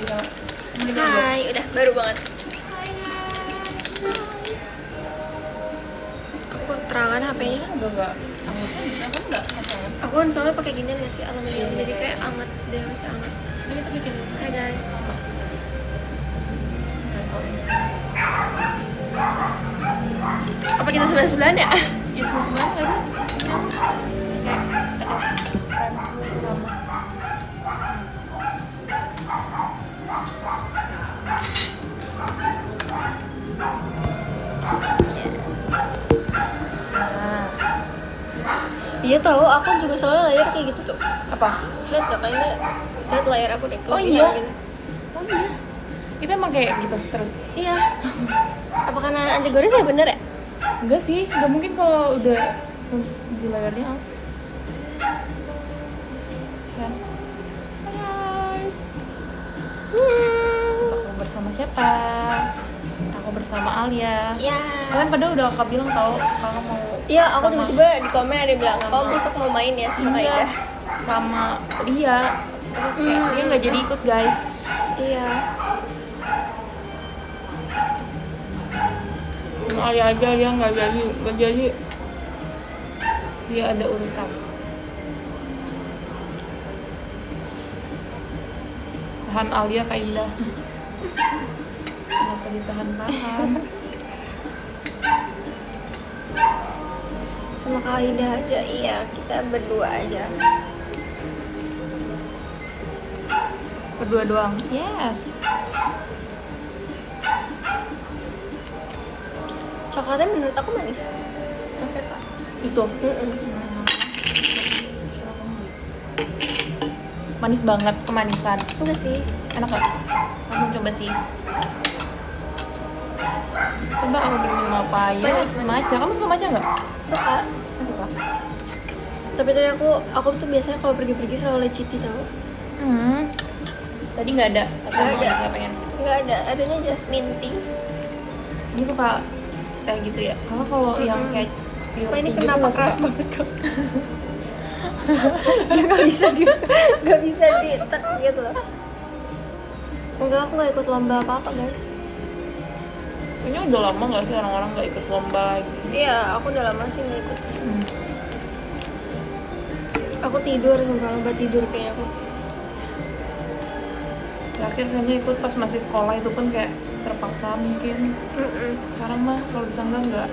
Hai, udah baru banget. Aku terangan HP-nya. Enggak. Aku enggak. Aku kan soalnya pakai ginian nggak sih aluminium, jadi kayak anget deh, masih anget. Sini kita bikin. Hai guys. Apa kita sebelah-sebelahan ya? Ya semua nggak sih? Kayak ada frame sama. Iya tahu, aku juga soalnya layar kayak gitu tuh. Apa? Lihat gak kayaknya? Lihat layar aku deh. Oh kelebihan iya. Gitu. Oh iya. Kita emang kayak gitu terus. Iya. Apa karena anti gores ya bener ya? Enggak sih, enggak mungkin kalau udah di layarnya Al. Kan? Hai guys. Aku bersama siapa? Aku bersama Alia. Iya. Kalian pada udah kakak bilang tahu kalau mau. Iya, aku sama- tiba-tiba di komen ada yang bilang, "Kau besok mau main ya sama Kak Iya, Ida?" sama Lia. Terus kayak dia nggak jadi ikut guys. Iya. Sama Alia aja dia nggak jadi. Dia ada urutan. Tahan Alia Kak Indah. Kenapa ditahan-tahan? Sama Kak Ida aja, iya, kita berdua aja. Berdua doang. Yes. Coklatnya menurut aku manis. Maaf ya Kak. Itu. Manis banget, kemanisan. Enggak sih. Enak gak? Kamu coba sih. Coba aku bikin papaya. Manis. Matcha. Kamu suka matcha nggak? Suka. Kamu suka? Tapi tadi aku tuh biasanya kalau pergi-pergi selalu leciti tau. Tadi nggak ada. Atau Nggak mau ada. nggak pengen? Nggak ada, adanya jasmine tea. Kamu suka teh gitu ya? Kalau yang kayak Supaya ini pure tea kenapa gitu keras nggak suka. banget kok. Dia nggak bisa ditek gitu loh. Enggak, aku nggak ikut lomba apa-apa guys. Kayaknya udah lama nggak sih orang-orang nggak ikut lomba lagi? Iya, aku udah lama sih nggak ikut. Aku tidur, sumpah lomba tidur kayaknya aku. Terakhir kayaknya ikut pas masih sekolah itu pun kayak terpaksa mungkin. Sekarang mah kalau bisa enggak.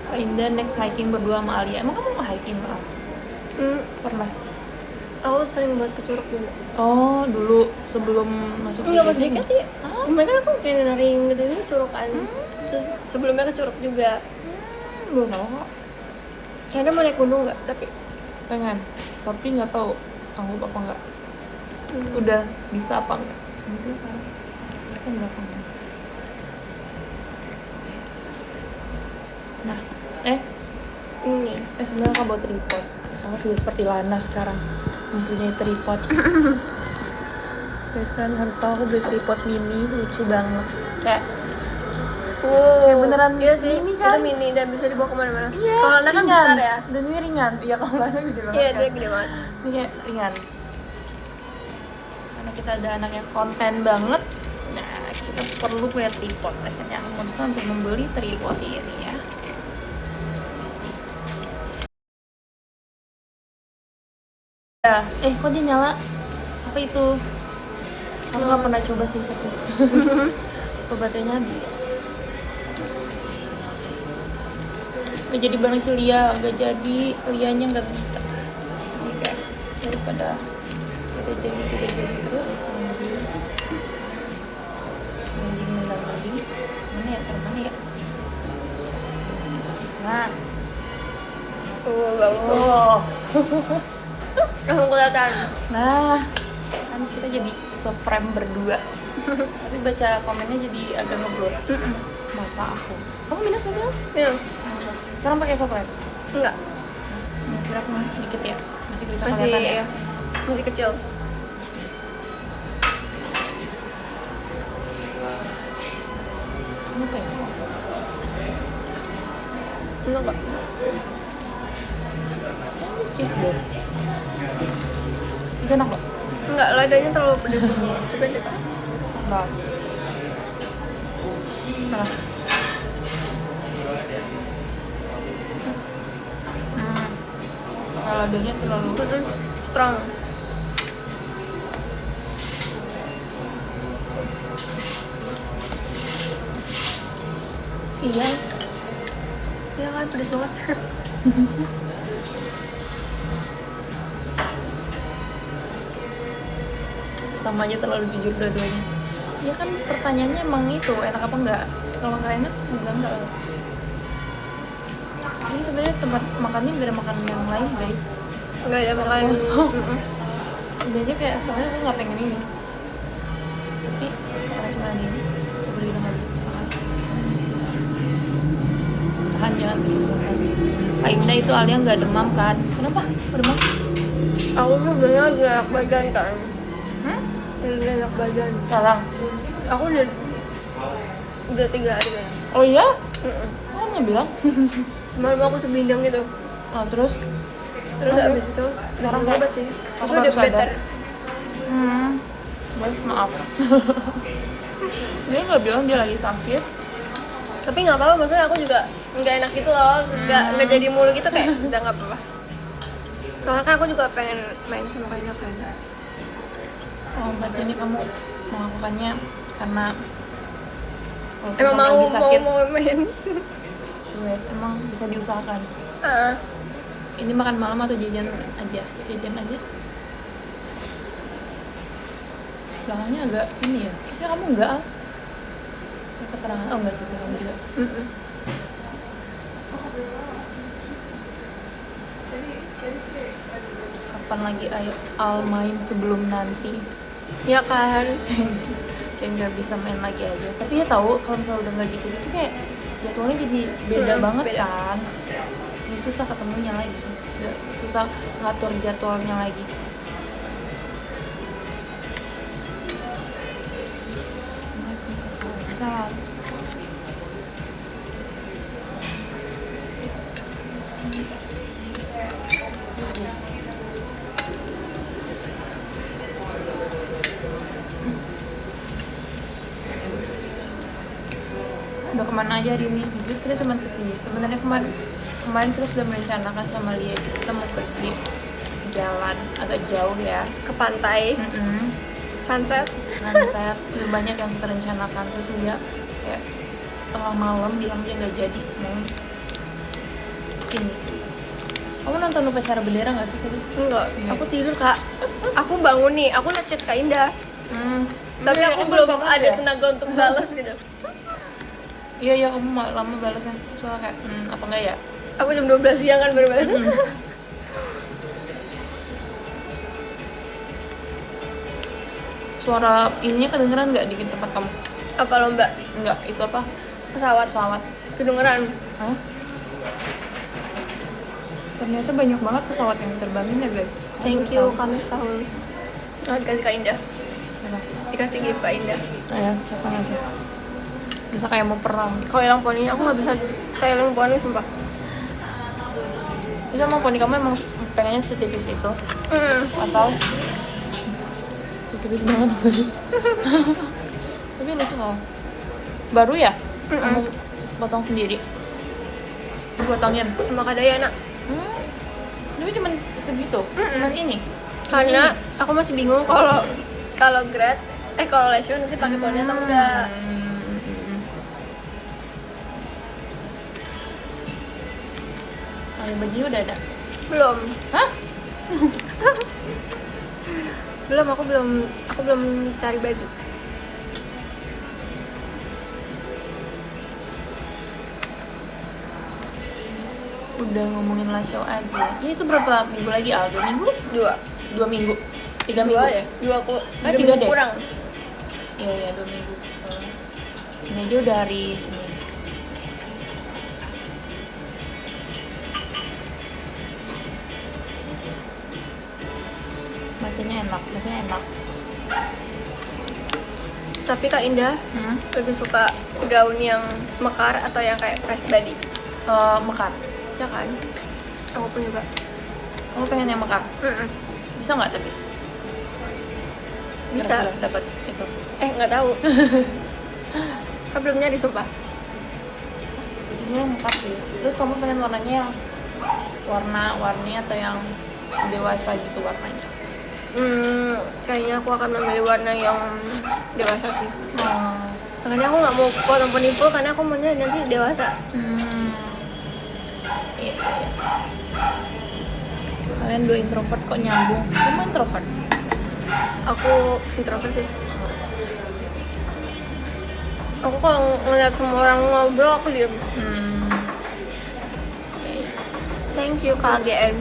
Kak Indah next hiking berdua sama Alia. Emang kamu mau hiking Al? Pernah? Aku sering buat ke Curug dulu. Oh, dulu sebelum masuk Enggak pas JKT? JKT ya. Kemarin aku kayak naring gitu Curug kan. Terus sebelumnya ke Curug juga. Belum tahu kok. Kayaknya mau naik gunung nggak? Tapi Pengen, tapi nggak tahu sanggup apa nggak. Udah bisa apa nggak? Mungkin kan belakang. Nah, ini. sebenarnya aku bawa tripod. Sama sudah seperti Lana sekarang mempunyai tripod. Guys, kalian harus tahu aku beli tripod mini, lucu banget. Kayak Wow, beneran iya sih, mini kan? itu mini dan bisa dibawa kemana-mana. iya, Kalau Lana kan ringan. besar ya. Dan ini ringan. Iya, kalau Lana gede banget. Iya, kan? dia gede banget. Ini kayak ringan. Karena kita ada anaknya konten banget. Nah, kita perlu punya tripod. Rasanya aku memutuskan untuk membeli tripod ini ya. Kok dia nyala? Apa itu? Aku nggak pernah coba sih tapi. Kok baterainya habis ya? Nggak jadi bareng si Lia, nggak jadi. Lianya nggak bisa. Jadi kayak daripada kita jadi terus. Mending. Mana ya? Mana ya? Nah. Bagus. Oh. Langsung kelihatan. Nah, kan kita jadi se-frame berdua. Tapi baca komennya jadi agak ngeblur. Mata aku. Kamu minus nggak sih? Minus. Sekarang pakai se-frame? Enggak. Minus berapa mah? Dikit ya? Masih bisa Masih kelihatan ya? ya. Masih kecil. Ini apa ya? Enak gak? Ini cheese deh. Enak nggak? Enggak, ladanya terlalu pedas. Coba deh Kak. Enggak. Enak. Kalau ladanya terlalu Strong. iya. Iya kan, pedas banget. Sama aja terlalu jujur dua-duanya. Ya kan pertanyaannya emang itu enak apa enggak? Kalau nggak enak enggak. Ini sebenarnya tempat makannya beda makan yang lain guys. Enggak ada makan. Kosong. Udah aja kayak soalnya aku nggak pengen ini. Tapi karena cuma ada ini, coba kita nggak makan. Tahan jangan bikin bosan. Kak Indah itu Alia nggak demam kan? Kenapa? Nggak demam? Aku tuh sebenarnya lagi enak badan kan. Lagi enak badan. Sekarang? Aku udah 3 hari kan. Oh iya? Kan nggak bilang? Semalam aku sebidang gitu. Nah, terus Abis itu Sekarang minum kayak- obat sih. aku Terus baru udah sadar. better. Guys, maaf. Dia nggak bilang dia lagi sakit. Tapi nggak apa-apa, maksudnya aku juga nggak enak gitu loh. Nggak jadi mulu gitu kayak udah nggak apa-apa. Soalnya kan aku juga pengen main sama Kak Indah kan. Oh, berarti ini kamu melakukannya karena walaupun Emang kamu lagi sakit, mau main. guys, emang bisa diusahakan. Ah, Ini makan malam atau jajan aja? Jajan aja. Belakangnya agak ini ya. Ya kamu enggak Al? Ya, keterangan. Oh enggak sih, kamu juga. Kapan lagi ayo Al main sebelum nanti? ya kan. Kayak nggak bisa main lagi aja. Tapi ya tahu kalau misalnya udah nggak gitu itu kayak jadwalnya jadi beda banget beda. kan. Ya susah ketemunya lagi. Ya, susah ngatur jadwalnya lagi. Nah, udah kemana aja hari ini? Jujur kita cuma kesini. Sebenarnya kemarin kita sudah merencanakan sama Lia kita mau pergi jalan agak jauh ya. Ke pantai, sunset. Sunset udah banyak yang kita rencanakan, terus Lia kayak tengah malam bilang dia nggak jadi mau ini. Kamu nonton Upacara Bendera nggak sih tadi? Enggak, aku tidur Kak. Aku bangun nih, aku ngechat Kak Indah. Tapi Iya, aku kamu belum bangun ada ya? tenaga untuk balas gitu. Iya kamu lama balasnya soalnya kayak apa enggak ya? Aku jam 12 siang kan baru balas. Suara ininya kedengeran nggak di tempat kamu? Apa lomba? Enggak, itu apa? Pesawat. Pesawat. Kedengeran. Hah? Ternyata banyak banget pesawat yang diterbangin ya guys. Thank you, kami setahun. Oh, dikasih Kak Indah. Apa? Dikasih gift Kak Indah. Ya, siapa ngasih? Bisa kayak mau perang. Kalau hilang poni, aku nggak bisa hilang poni sumpah. Bisa emang poni kamu emang pengennya setipis itu? Atau tipis banget guys. Tapi lucu loh. Baru ya? Kamu potong sendiri? Potongin? Sama Kak Dayana. Tapi cuma segitu? Cuman ini? Karena aku masih bingung kalau grad kalau lesio nanti pakai poni atau enggak. Kalau bajunya udah ada? Belum. Hah? Aku belum cari baju. Udah ngomongin live show aja. Ini tuh berapa minggu lagi Al? 2 minggu? 2 minggu? 3 minggu? 2 ya? 2 aku. 3 deh? Kurang. Iya 2 minggu. Ini aja udah hari Senin. Bacanya enak. Tapi Kak Indah lebih suka gaun yang mekar atau yang kayak press body? Mekar. Ya kan? Aku pun juga. Kamu pengen yang mekar? Bisa nggak tapi? Bisa. kira-kira dapat itu? Nggak tahu. Kan belum nyari sumpah. Ini lengkap sih. Terus kamu pengen warnanya yang warna-warni atau yang dewasa gitu warnanya? Kayaknya aku akan memilih warna yang dewasa sih. Oh. Makanya aku nggak mau cotton poniple karena aku maunya nanti dewasa. Iya. Kalian dua introvert kok nyambung? Kamu introvert? Aku introvert sih. Aku kalau ngeliat semua orang ngobrol aku diem. Thank you KGN.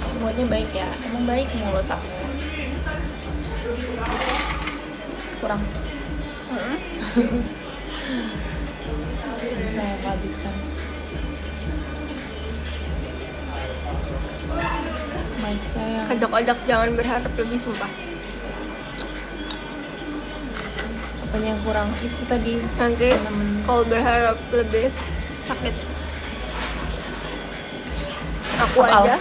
Semuanya baik ya, emang baik mulut aku. Kurang bisa habiskan. Maca yang Ajak-ajak jangan berharap lebih sumpah. apanya yang kurang itu tadi Nanti kalau berharap lebih sakit. Aku Apal. aja.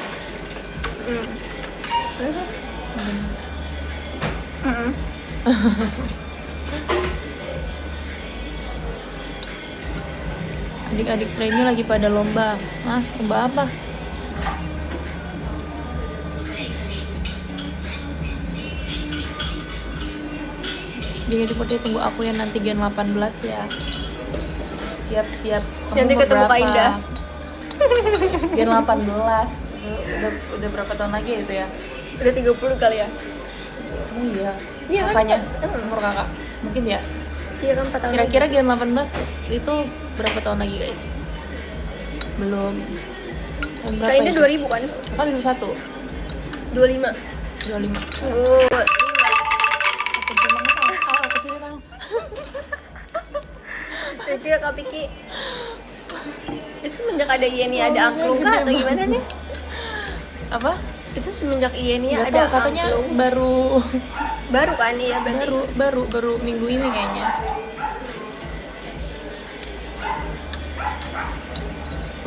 terus adik-adik play ini lagi pada lomba. Lomba apa? Jadi seperti tunggu aku ya nanti Gen 18 ya. Siap-siap. Kamu Nanti umur ketemu Kak berapa? Indah. Gen 18. Udah berapa tahun lagi itu ya? Udah 30 kali ya? Oh iya. Iya kan? Kakaknya, umur kakak. Mungkin ya. Iya kan 4 tahun. Kira-kira lagi. Gen 18 itu berapa tahun lagi, guys? Belum. Tahun berapa Kak Indah itu? 2000 kan? Kakak 21. 25. 25. Oh. Kecilin tangan. Saya kira Kak Piki itu semenjak ada Yeni ada angklung kah atau gimana sih? Apa? Itu semenjak Yeni Nggak ada tahu, katanya angklung. baru Kan iya berarti. baru minggu ini kayaknya.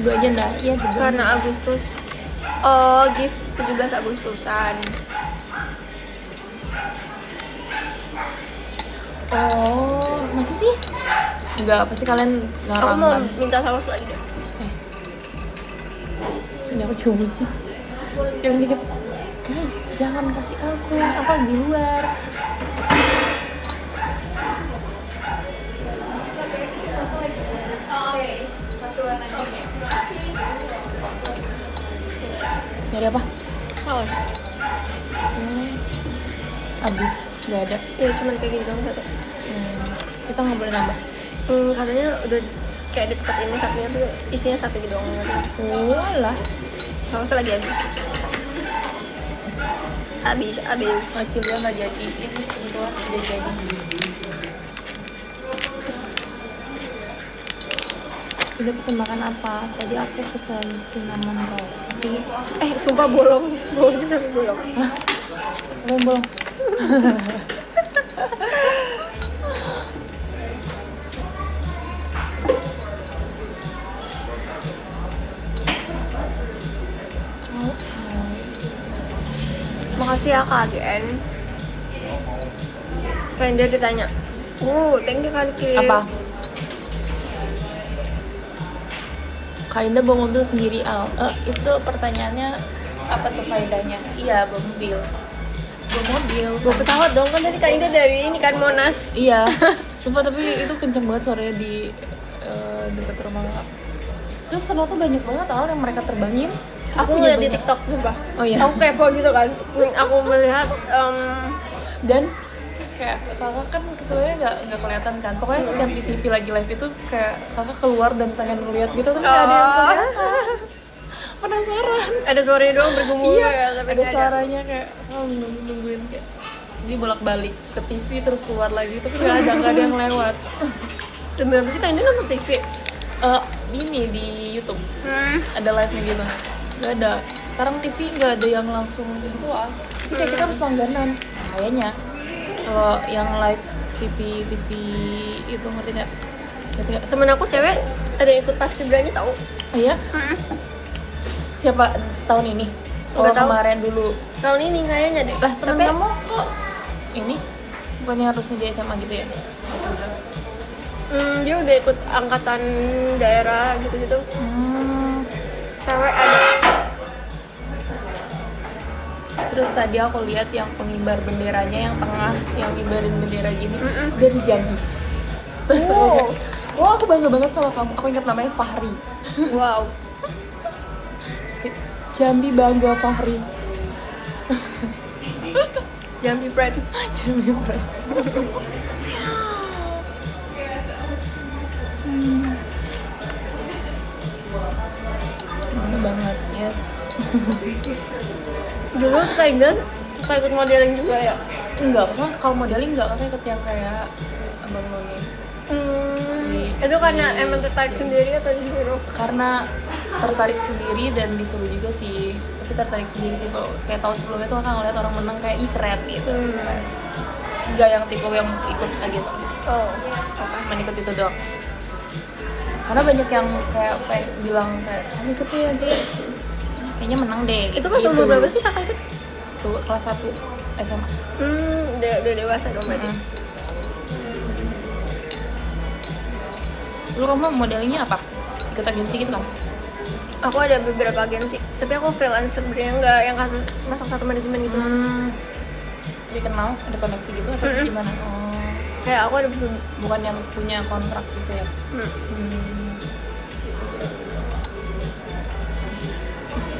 Udah aja ndak? Iya berdua. Karena Agustus. Oh, gift 17 Agustusan. Oh, masih sih? Enggak, pasti kalian Aku mau ngarang kan? minta saus lagi deh. Ini aku coba. Jangan dikit. Guys, jangan kasih aku di luar. Nyari apa? Saus. Abis, nggak ada. Ya cuman kayak gini doang satu. Kita nggak boleh nambah. Katanya udah kayak di tempat ini satunya tuh isinya satu gitu doang. Oh lah. Sausnya lagi habis. Habis. Macilnya nggak jadi. Ini kebetulan sudah jadi. Udah pesen makan apa? Tadi aku pesen cinnamon roll. Tapi Sumpah bolong sampai bolong. belum. Makasih ya Kak AGN. Kayak dia ditanya. Thank you Kak Ki. Apa? Kak Indah bawa mobil sendiri, Al. Itu pertanyaannya apa tuh faedahnya? Iya, bawa mobil. Bawa pesawat dong kan tadi Kak Indah dari ini kan Monas. Iya. Sumpah tapi itu kenceng banget suaranya di dekat rumah Kak. Terus ternyata banyak banget Al yang mereka terbangin. Aku Punya ngeliat di banyak. TikTok sumpah. Oh iya. Aku kepo gitu kan. Aku melihat Dan kayak kakak kan sebenarnya nggak kelihatan kan. Pokoknya setiap di TV lagi live itu kayak kakak keluar dan pengen ngeliat gitu tapi nggak ada yang kelihatan. Penasaran. ada suaranya doang bergumul Iya, ya, tapi ada nggak suaranya kayak nungguin kayak dia bolak-balik ke TV terus keluar lagi tapi nggak ada yang lewat. Demi apa sih Kak Indah nonton TV? Ini di YouTube ada live-nya gitu. Nggak ada. Sekarang TV nggak ada yang langsung gitu ah. Jadi kayak kita harus langganan kayaknya. Kalau yang live TV itu, ngerti nggak? Temen aku cewek ada yang ikut paskibranya tahu. Oh iya? Siapa tahun ini? Nggak tahu. Kemarin dulu. Tahun ini kayaknya deh. Lah temen Tapi kamu kok ini bukannya harusnya di SMA gitu ya? dia udah ikut angkatan daerah gitu-gitu. Cewek ada. Terus tadi aku lihat yang pengibar benderanya yang tengah, yang ngibarin bendera gini dari Jambi. Terus aku kayak, wah aku bangga banget sama kamu. Aku ingat namanya Fahri. Wow. Terus kayak, Jambi bangga Fahri. Jambi Pride. Jambi Pride. Bangga banget, yes. Dulu tuh kayak ikut modeling juga ya. Enggak, kan kalau modeling enggak, kakak ikut yang kayak Abang Noni. Itu karena emang tertarik sendiri atau disuruh? Karena tertarik sendiri dan disuruh juga sih. Tapi tertarik sendiri sih, kalau kayak tahun sebelumnya tuh kakak ngeliat orang menang kayak ih keren gitu. Misalnya. Enggak yang tipe yang ikut agensi gitu. Oh, Cuman ikut itu doang. Karena banyak yang kayak bilang kayak kamu ikut ya nanti kayaknya menang deh. itu pas umur berapa sih kakak ikut? Tuh kelas 1 SMA. Udah dewasa dong berarti. Dulu kamu modelingnya apa? Ikut agensi gitu kan? Aku ada beberapa agensi, tapi aku freelance sebenarnya nggak yang masuk satu manajemen gitu. Jadi kenal, ada koneksi gitu atau gimana? Oh, Kayak aku ada bukan yang punya kontrak gitu ya?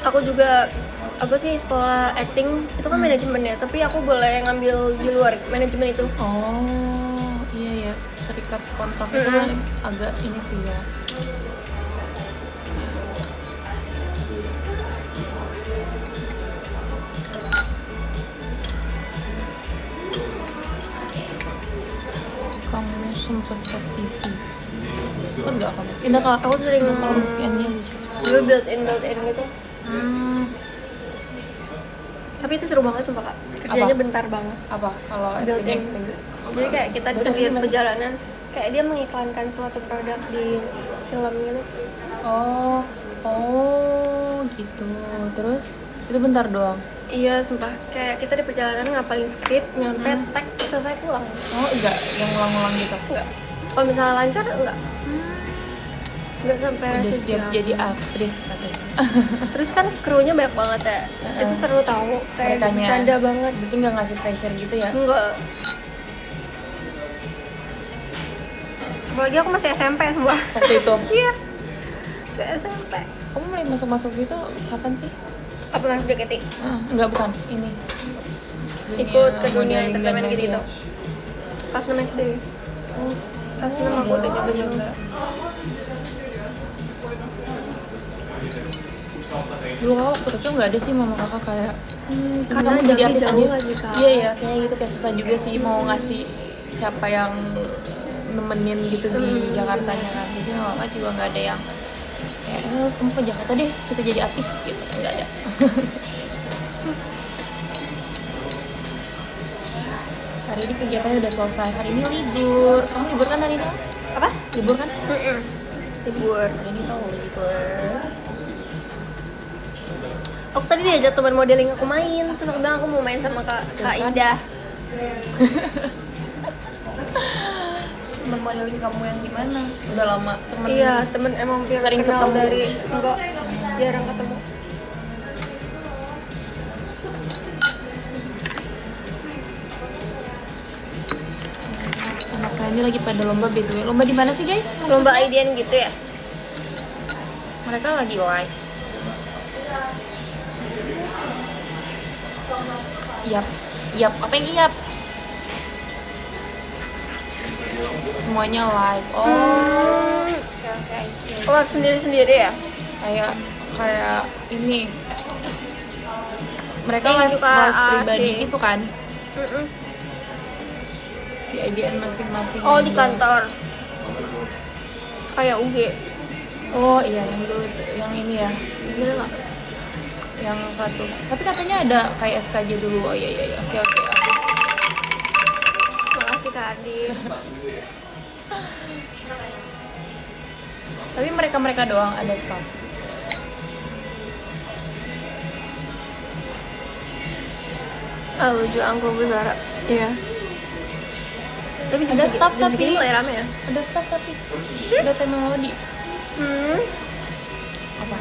Aku juga apa sih sekolah acting itu kan manajemen ya, tapi aku boleh ngambil di luar manajemen itu. Oh, iya ya, terikat kontrak itu agak ini sih ya. Kamu sempet ke TV? Sempet nggak kamu? Indah kak. Aku sering kalau MSPN-nya lucu. dulu built in gitu. Tapi itu seru banget sumpah kak. Kerjanya Apa? bentar banget. Apa kalau Built in. acting-nya? Jadi kayak kita di setiap perjalanan kayak dia mengiklankan suatu produk di film gitu. Oh gitu. Terus itu bentar doang. Iya sumpah kayak kita di perjalanan ngapalin skrip, nyampe tag selesai pulang. Oh enggak, yang ngulang-ngulang gitu. Enggak. Kalau misalnya lancar enggak. Enggak sampai Udah sejam. siap jadi aktris katanya. Terus kan krunya banyak banget ya. Itu seru tahu kayak Merekanya. bercanda banget. Berarti nggak ngasih pressure gitu ya? Enggak. Apalagi aku masih SMP semua. Waktu itu. Iya. Saya SMP. Kamu mulai masuk gitu kapan sih? Apa masuk JKT? Enggak bukan, ini. Ikut ke dunia modeling entertainment dan gitu-gitu. media. Kelas 6 SD. Kelas 6 aku udah nyoba-nyoba. Dulu waktu kecil nggak ada sih mama kakak kayak Karena kamu jadi Jambi artis jauh aja. nggak sih, Kak? Iya ya, kayak gitu kayak susah juga sih mau ngasih siapa yang nemenin gitu di Jakartanya kan. Jadi mama juga nggak ada yang kayak kamu ke Jakarta deh kita jadi artis gitu, nggak ada. Hari ini kegiatannya udah selesai, hari ini libur. Kamu libur kan hari ini? Apa? Libur kan? Libur. Hari ini tau libur. Aku tadi diajak teman modeling aku main, terus aku bilang aku mau main sama Kak Indah. Temen modeling kamu yang di mana? Udah lama temen. Iya, temen emang Sering kenal ketemu. dari enggak jarang ketemu. Anak ini lagi pada lomba BTW. Lomba di mana sih guys? Lomba IDN gitu ya? Mereka lagi live. Iyap, apa yang iyap? Semuanya live. Oh, oke, I see. Oh, sendiri-sendiri ya? Kayak ini. Mereka Yang live suka pribadi AD. gitu kan? Di IDN masing-masing. Oh, di kantor. Kayak UG. Oh iya, yang dulu itu, yang ini ya, Gila nggak? yang satu. Tapi katanya ada kayak SKJ dulu. Oh iya, oke. Makasih Kak Adi. Tapi mereka doang ada staff. Ah, lucu angkor besar. Iya. Tapi jam Ada staff jam tapi- segini mulai rame ya? Ada staff tapi ada tema melodi. Apa?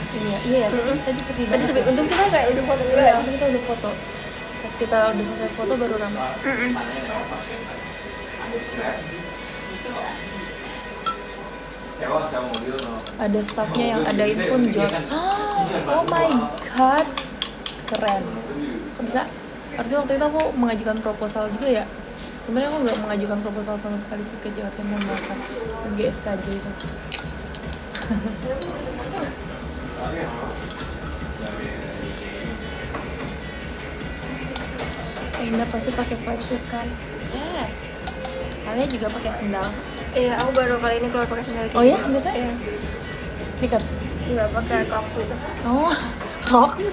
Iya, tadi sepi Tadi banget. sepi. Untung kita kayak udah foto dulu Iya, ya. waktu kita udah foto. Pas kita udah selesai foto baru ramai. Ada staffnya yang ada itu pun jual. Oh my god, keren. Kok bisa? Artinya waktu itu aku mengajukan proposal juga ya. Sebenarnya aku nggak mengajukan proposal sama sekali sih ke Jawa Timur bahkan GSKJ itu. Indah pasti pakai flat shoes kan? Yes. Kalian juga pakai sendal. Iya, aku baru kali ini keluar pakai sandal kayak Oh ya, gini. biasanya? Iya. Sneakers. Enggak pakai Crocs gitu. Oh, Crocs.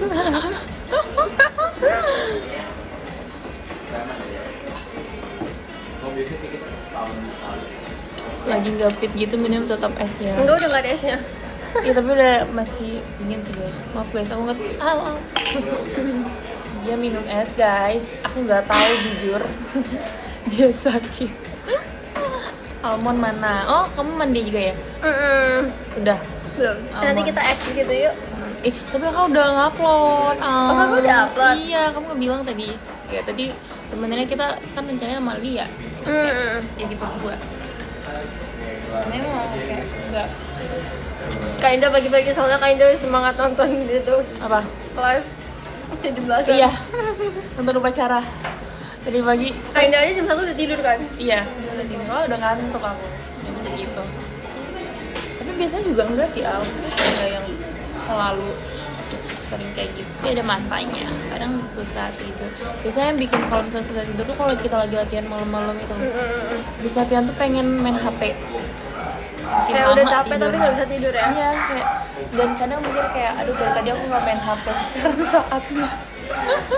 Lagi nggak fit gitu minum tetap es ya. Enggak, udah enggak ada esnya. Iya tapi udah masih dingin sih guys. Maaf guys, aku nggak. Al. Dia minum es guys. Aku nggak tahu jujur. Dia sakit. Almond mana? Oh kamu mandi juga ya? Udah. Belum. Nanti Almond. kita X gitu yuk. Tapi kakak udah ngupload. Oh, kakak udah upload? Iya, kamu nggak bilang tadi. Ya tadi sebenarnya kita kan rencananya sama Lia. Terus kayak jadi berdua. Sebenarnya mah kayak enggak Kak Indah pagi-pagi soalnya Kak Indah udah semangat nonton gitu apa? live 17-an. Iya. Nonton upacara. Tadi pagi. Kak Indah aja jam 1 udah tidur kan? Iya, udah tidur. Oh, udah ngantuk aku. Jam segitu. Tapi biasanya juga enggak sih, Al. Enggak yang selalu sering kayak gitu. Tapi ada masanya. Kadang susah tidur. Biasanya yang bikin kalau misalnya susah tidur tuh kalau kita lagi latihan malam-malam itu. Bisa latihan tuh pengen main HP. Bikin Kayak udah lama capek tapi tidurnya. nggak bisa tidur ya? Iya, kayak dan kadang mikir kayak aduh dari tadi aku nggak main HP sekarang saatnya.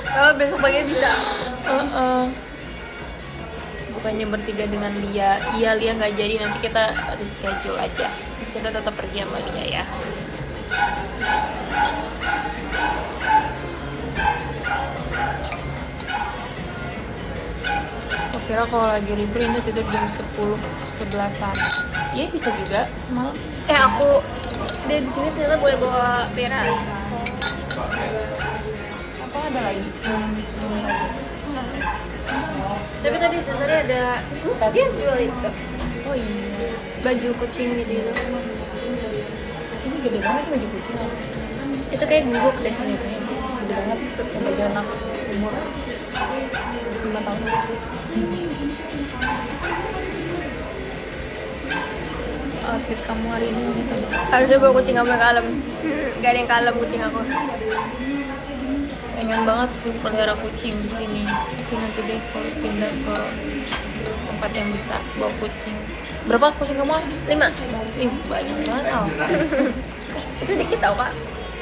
Kalau besok pagi bisa. Bukannya bertiga dengan Lia, iya Lia nggak jadi, nanti kita reschedule aja. Kita tetap pergi sama Lia ya. Aku kira kalau lagi libur ini tidur jam 10-11an. Iya bisa juga semalam. Aku dia di sini ternyata boleh bawa pera. Apa ada lagi? Tapi tadi tulisannya ada dia jual itu Oh iya. baju kucing gitu. Ini gede banget baju kucing. Itu kayak guguk deh. Iya, kayaknya gede banget. Kayak baju anak umur 5 tahun. Outfit kamu hari ini unik banget. Harusnya bawa kucing kamu yang kalem. Gak ada yang kalem kucing aku. Pengen banget sih pelihara kucing di sini. Tapi nanti deh kalau pindah ke tempat yang bisa bawa kucing. Berapa kucing kamu? 5. Ih, banyak banget Al. Itu dikit tau kak.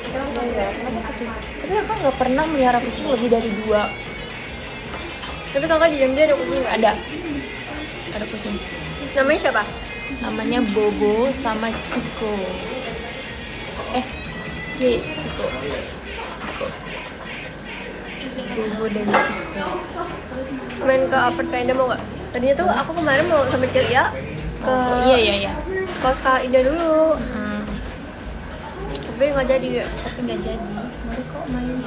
Iya, kenapa kucing? Tapi kakak nggak pernah melihara kucing lebih dari 2. Tapi kakak di jam dia ada kucing nggak? Ada kucing. Namanya siapa? Namanya Bobo sama Chico. Chico. Bobo dan Chico. Main ke apart Kak Indah mau nggak? Tadinya tuh aku kemarin mau sama Celia ke Iya. kos Kak Indah dulu. Tapi nggak jadi ya. Tapi nggak jadi. Mereka kok main?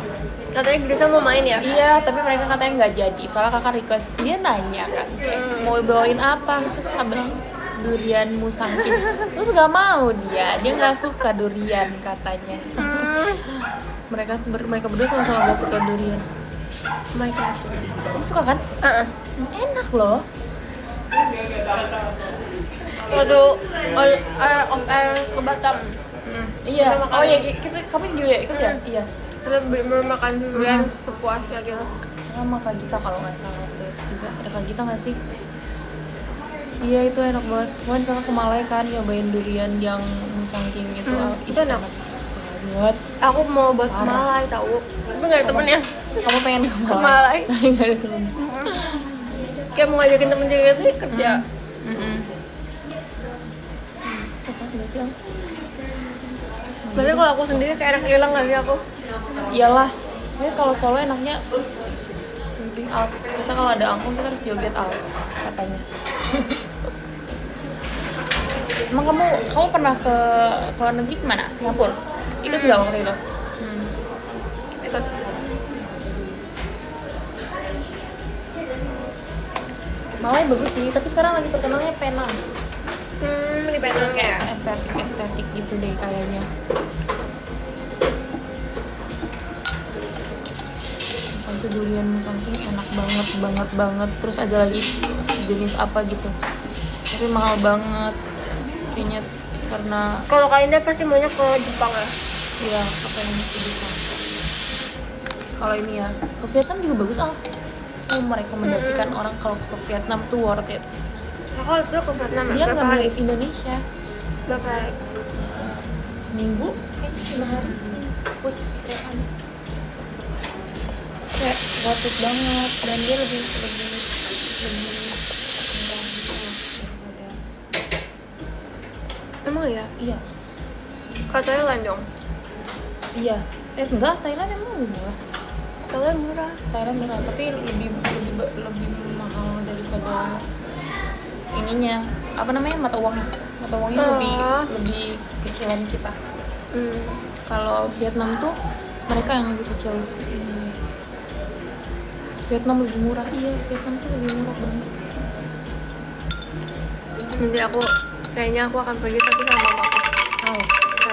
Katanya Grisa mau main ya? Iya, tapi mereka katanya nggak jadi. Soalnya kakak request, dia nanya kan, kayak, mau bawain apa? Terus kakak bilang durian musangking. Terus nggak mau dia nggak suka durian katanya. mereka berdua sama-sama nggak suka durian. Oh my god. Kamu suka kan? Enak loh. Waktu off air ke Batam, Iya. Kita makan. Oh iya, kamu juga ikut ya? Iya. kita bener-bener makan durian sepuasnya gitu. Sama Kak Gita kalau nggak salah waktu itu juga. Ada Kak Gita nggak sih? Iya itu enak banget. Kemarin kakak ke Malai kan nyobain durian yang musangking gitu. Itu enak. Banget. Aku mau buat Malai tahu, tapi nggak ada temennya. Kamu pengen ke Malai. Tapi nggak ada temen. kayak mau ngajakin temen cewek itu kerja. Tapi kalau aku sendiri kayak enak hilang nggak sih aku? Iyalah, jadi kalau solo enaknya lebih out. Kita kalau ada angklung kita harus joget out katanya. Emang kamu pernah ke luar negeri kemana? Singapura? Ikut nggak waktu itu? Ikut. Malaysia bagus sih, tapi sekarang lagi terkenalnya Penang. Di Penang kayak. Estetik gitu deh kayaknya. Itu durian Musangking enak banget. Terus ada lagi jenis apa gitu, tapi mahal banget kayaknya karena Kalau Kak Indah pasti maunya ke Jepang ya? ya apa yang mesti bisa. Kalau ini ya ke Vietnam juga bagus saya merekomendasikan orang kalau ke Vietnam tuh worth it. Aku tuh ke Vietnam Dia berapa nggak hari? mirip Indonesia. Berapa hari? Seminggu kayaknya 5 hari seminggu. Wih, 3 hari. Kayak worth it banget dan dia lebih murah gitu daripada. Emang ya? Iya. Ke Thailand dong? Iya. Enggak, Thailand emang murah. Thailand murah. Thailand murah, tapi lebih mahal daripada ininya. Apa namanya? Mata uangnya lebih kecilan kita. Kalau Vietnam tuh mereka yang lebih kecil ini. Vietnam lebih murah. Iya, Vietnam tuh lebih murah banget. Nanti kayaknya aku akan pergi tapi sama mamaku.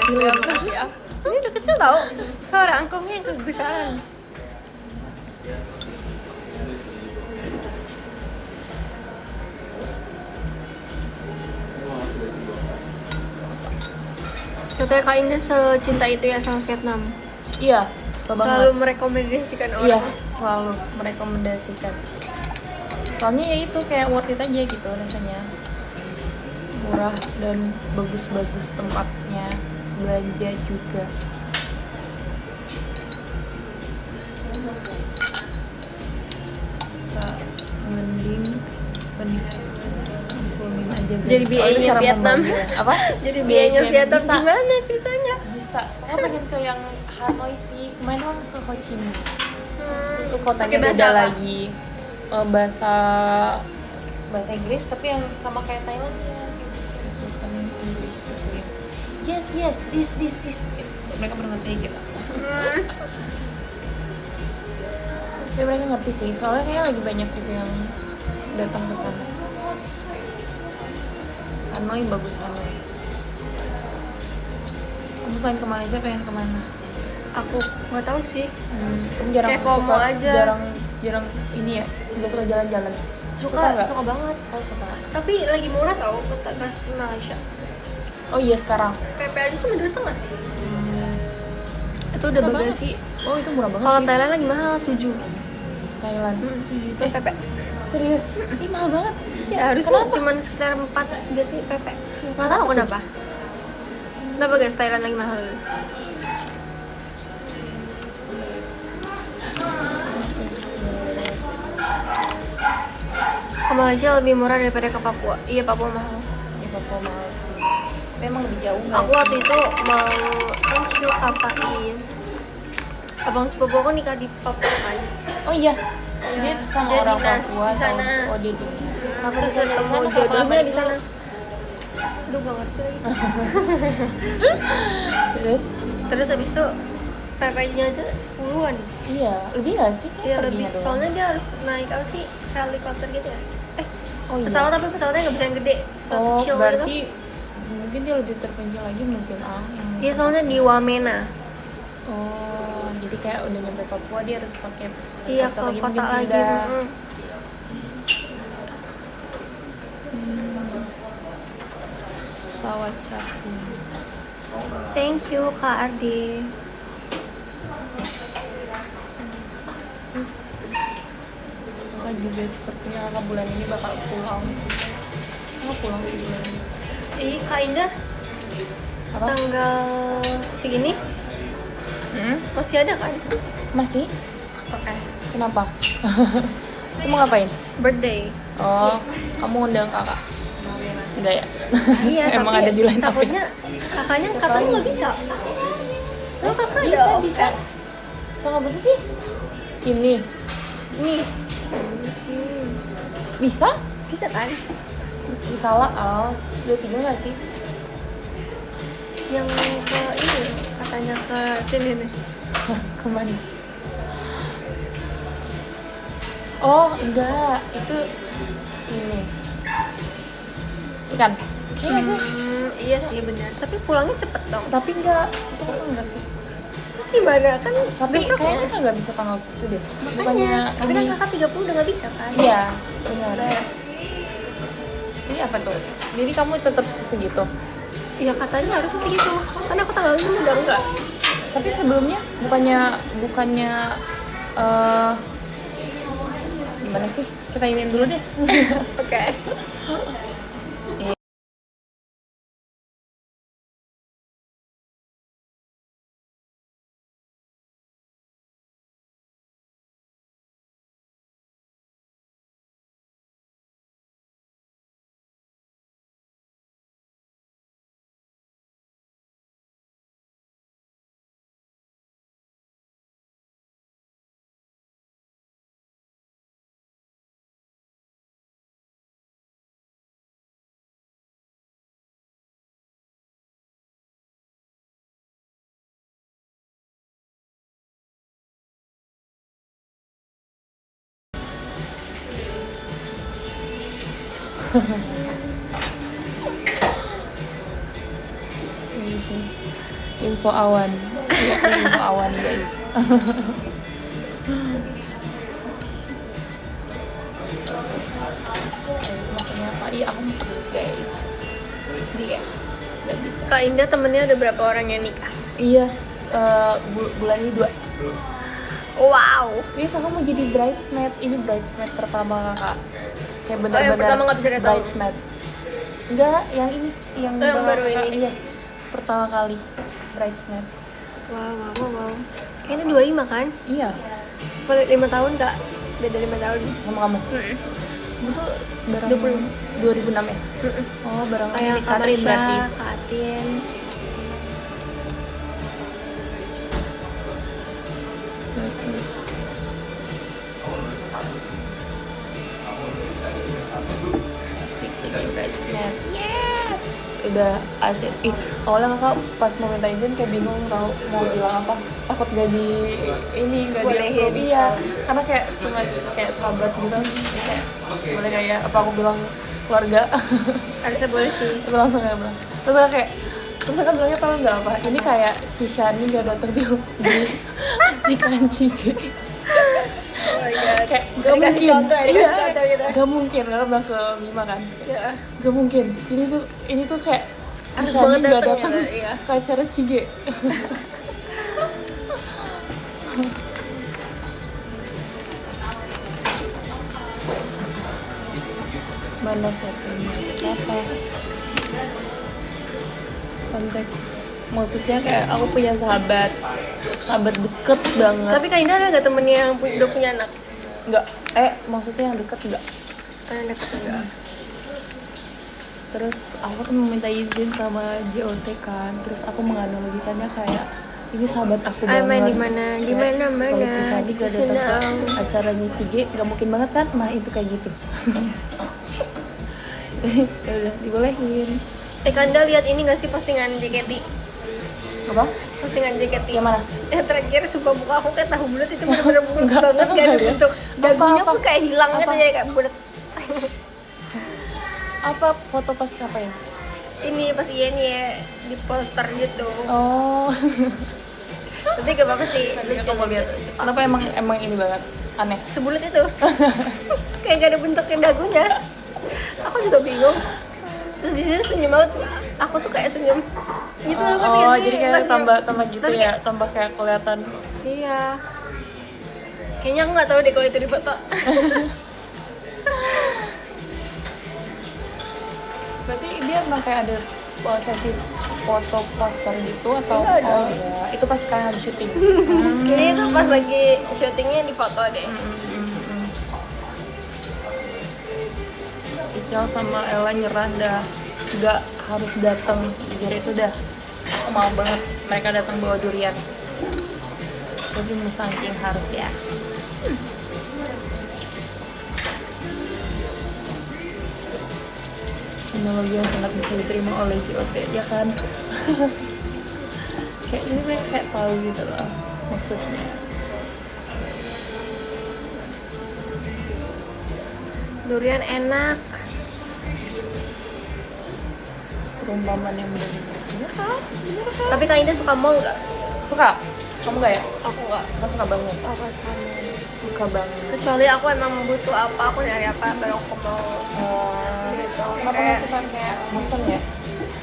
Gila, Makasih ya. Ini udah kecil tau. Suara angklungnya yang kebesaran. Katanya Kak Indah secinta itu ya sama Vietnam. Iya, suka banget. Selalu merekomendasikan orang. Iya, selalu merekomendasikan. Soalnya ya itu kayak worth it aja gitu rasanya. Murah dan bagus-bagus tempatnya, belanja juga. Kita mending kumpulin aja. Jadi biayanya cara Vietnam. membagi. Apa? Jadi biayanya Vietnam bisa. gimana ceritanya? Bisa. Aku pengen ke yang Hanoi sih. Kemarin kan ke Ho Chi Minh. Itu kotanya Pakai bahasa beda apa? lagi. Bahasa Inggris tapi yang sama kayak Thailand ya, bukan English gitu ya. Yes, this. Mereka ngerti gitu. Ya mereka ngerti sih, soalnya kayak lagi banyak juga yang datang ke sana. Hanoi bagus Hanoi. Kamu selain ke Malaysia pengen kemana? Aku nggak tahu sih. Kamu jarang Kayak FOMO aja. jarang ini ya, nggak suka jalan-jalan. Suka nggak? banget. Oh suka. Tapi lagi murah tau ke Malaysia. Oh iya sekarang. PP aja cuma 2,5. Itu udah Murah bagasi. Oh itu murah banget Kalau sih. Thailand lagi mahal 7. Thailand. 7 juta PP. Serius? Ih mahal banget. Ya harusnya Kenapa? cuma sekitar 4 enggak sih PP. Nggak tahu kenapa. Kenapa guys Thailand lagi mahal guys? Ke Malaysia lebih murah daripada ke Papua. Iya Papua mahal. Di Papua mahal sih. Memang lebih jauh nggak Aku sih? waktu itu mau thank you Kak Faiz. Abang sepupu aku nikah di Papua kan. Oh iya. Iya, Dia sama dia orang dinas Papua di sana. Oh dia dinas. Kenapa Terus dia di ketemu sana? jodohnya Kenapa di sana. Duh gak ngerti lagi. Terus? Terus habis itu PP-nya aja 10-an. Iya. Lebih nggak sih? Kayak Iya perginya lebih. doang. Soalnya dia harus naik apa sih helikopter gitu ya. Oh iya. Pesawat tapi pesawatnya nggak bisa yang gede. Pesawat Oh kecil berarti gitu. mungkin dia lebih terpencil lagi mungkin yang. Iya soalnya di Wamena. Oh jadi kayak udah nyampe Papua dia harus pakai Iya helikopter ke kota mungkin lagi. pindah. Pesawat capung. Thank you Kak Ardi. Kakak juga sepertinya kakak bulan ini bakal pulang sih. Kakak pulang sih bulan ini. Ih Kak Indah Apa? tanggal segini Hmm? masih ada kan? Masih? Oke. Kenapa? Kamu ngapain? birthday. Oh, kamu undang kakak? Enggak ya? Iya, Emang tapi ada di line up ya? takutnya kakaknya Siapa katanya lagi? nggak bisa. Oh, kakak Bisa, ada off bisa. kan? Tanggal berapa sih? Ini Nih, bisa? bisa kan? Salah Al. 23 nggak sih? Yang ke ini katanya ke sini nih. Kemana? Oh enggak, itu ini bukan? Iya nggak sih? Iya sih benar. Tapi pulangnya cepet dong. Tapi enggak, itu kan enggak sih. Terus gimana kan? Tapi besoknya. kayaknya nggak bisa tanggal segitu deh. Makanya, Bukannya tapi ini? kan kakak 30 udah nggak bisa kan? Iya, benar. Udah. Ini apa tuh? Jadi kamu tetap segitu. Iya katanya harusnya segitu. Karena aku tanggal itu udah enggak. Tapi sebelumnya bukannya gimana sih? Kita ingin dulu deh. Oke. Info awan. Iya, info awan guys. Maksudnya apa? Iya, aku mau guys. Iya, nggak bisa. Kak Indah temennya ada berapa orang yang nikah? Iya, bulan ini 2. Wow. Guys, aku mau jadi bridesmaid. Ini bridesmaid pertama kakak. Kayak yang benar-benar pertama nggak bisa datang? bridesmaid. Enggak, yang ini, yang baru kakak, ini? Iya, pertama kali bridesmaid. Wow. Kayaknya 25 kan? Iya, 5 tahun kak. Beda 5 tahun. sama kamu. Kamu tuh bareng 2006 ya? Oh, bareng Kayak ini Kak Katrin berarti. Marsha, Kak Atin. Asik jadi bridesmaid. Yes. Udah asik. Awalnya kakak pas mau minta izin kayak bingung tau mau bilang apa. Takut gak di ini gak di Bolehin. iya. Karena kayak cuma kayak sahabat gitu. Kayak boleh kayak apa aku bilang keluarga. Harusnya boleh sih. Aku langsung kayak bilang. Terus kan bilangnya tau nggak apa? Ini kayak Kishani gak datang di nikahan Cige. Oh my god. Kayak Dikasih contoh ya, dikasih contoh gitu. Gak mungkin, karena bilang ke Bima kan. Ya. Gak mungkin. Ini tuh kayak Harus Kishani banget nggak datang ya, iya. ke acara Cige. Mana settingnya? Apa? Konteks. Maksudnya kayak aku punya sahabat deket banget. Tapi Kak Indah ada nggak temennya yang udah punya anak? Enggak, maksudnya yang deket enggak. Yang deket enggak? Terus aku kan meminta izin sama JOT kan. Terus aku menganalogikannya kayak ini sahabat aku banget. Main di mana? Di Kayak mana-mana. Kalau Kisani Di gak datang Kusinau. ke acaranya Cige, gak mungkin banget kan? Nah itu kayak gitu. Ya udah dibolehin. Kanda lihat ini nggak sih postingan JKT? Apa? Postingan JKT. Yang mana? Yang terakhir sumpah buka aku kayak tahu bulat itu bener-bener bulat banget aku gak ada nggak lihat. bentuk. Dagunya Apa? pun kayak hilang gitu Apa? ya kayak bulat. Apa foto pas ngapain? Ini pas ini ya di poster gitu. Oh. Tapi gak apa-apa sih. Lucu. Aku mau lihat. Kenapa emang ini banget? Aneh. Sebulat itu. Kayak gak ada bentuknya dagunya. Aku juga bingung. Terus di sini senyum banget tuh. Aku tuh kayak senyum gitu loh, ngerti Oh, nggak sih? jadi kayak Pas senyum. tambah gitu Tapi ya, kayak- tambah kayak kelihatan. Iya. Kayaknya aku nggak tahu deh kalau itu di foto. Berarti dia emang kayak ada sesi foto poster gitu atau Enggak dong. ya, itu pas kalian habis syuting. Kayaknya itu pas lagi syutingnya di foto deh. Michelle sama Ella nyerah dah, nggak harus datang. Jadi itu dah mau banget mereka datang bawa durian. Jadi musangking harus ya. Teknologi yang sangat bisa diterima oleh JOT, ya kan? Kayak ini mereka kayak tahu gitu loh maksudnya. Durian enak. Perumpamaan yang benar-benar bener kan? Tapi Kak Indah suka mall nggak? Suka? Kamu gak ya? Aku nggak. Aku suka banget. Aku nggak suka mall. Suka banget. Kecuali aku emang butuh apa, aku nyari apa baru aku mau. Gitu. Kenapa Kayak- gak suka kayak bosen ya?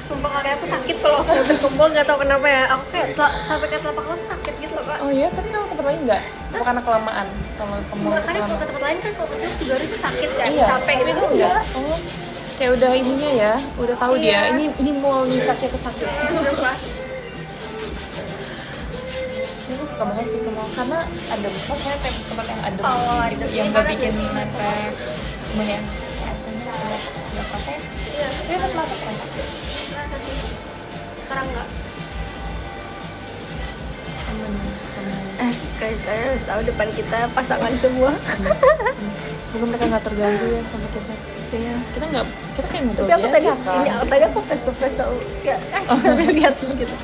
Sumpah kaki aku sakit kalau berkumpul, nggak tahu kenapa ya. Aku kayak sampai ke telapak aku tuh sakit gitu loh Kak. Oh iya, tapi kalau tempat lain enggak? Apa karena kelamaan? Kalau kamu Enggak, karena kalau ke tempat lain kan kalau kecil juga harusnya sakit kan, iya, capek tapi gitu. itu enggak. Oh, kayak udah ininya ya, udah tahu Iya. dia. Ini mall nih kaki aku sakit. Sumpah. Aku suka banget sih ke mall karena ada besar kayak tempat yang adem, Oh, gitu, adem. yang Iya, gak panas bikin ya? nempel. Lumayan asinnya nggak apa-apa. Iya, Tapi pas masak kan. kenapa sih? Sekarang enggak. Guys, kalian harus tahu depan kita pasangan semua. Semoga mereka nggak terganggu ya sama kita. Iya. Kita kayak ngobrol Tapi aku tadi biasa kan. tadi aku face to face tau, kayak sambil lihat gitu.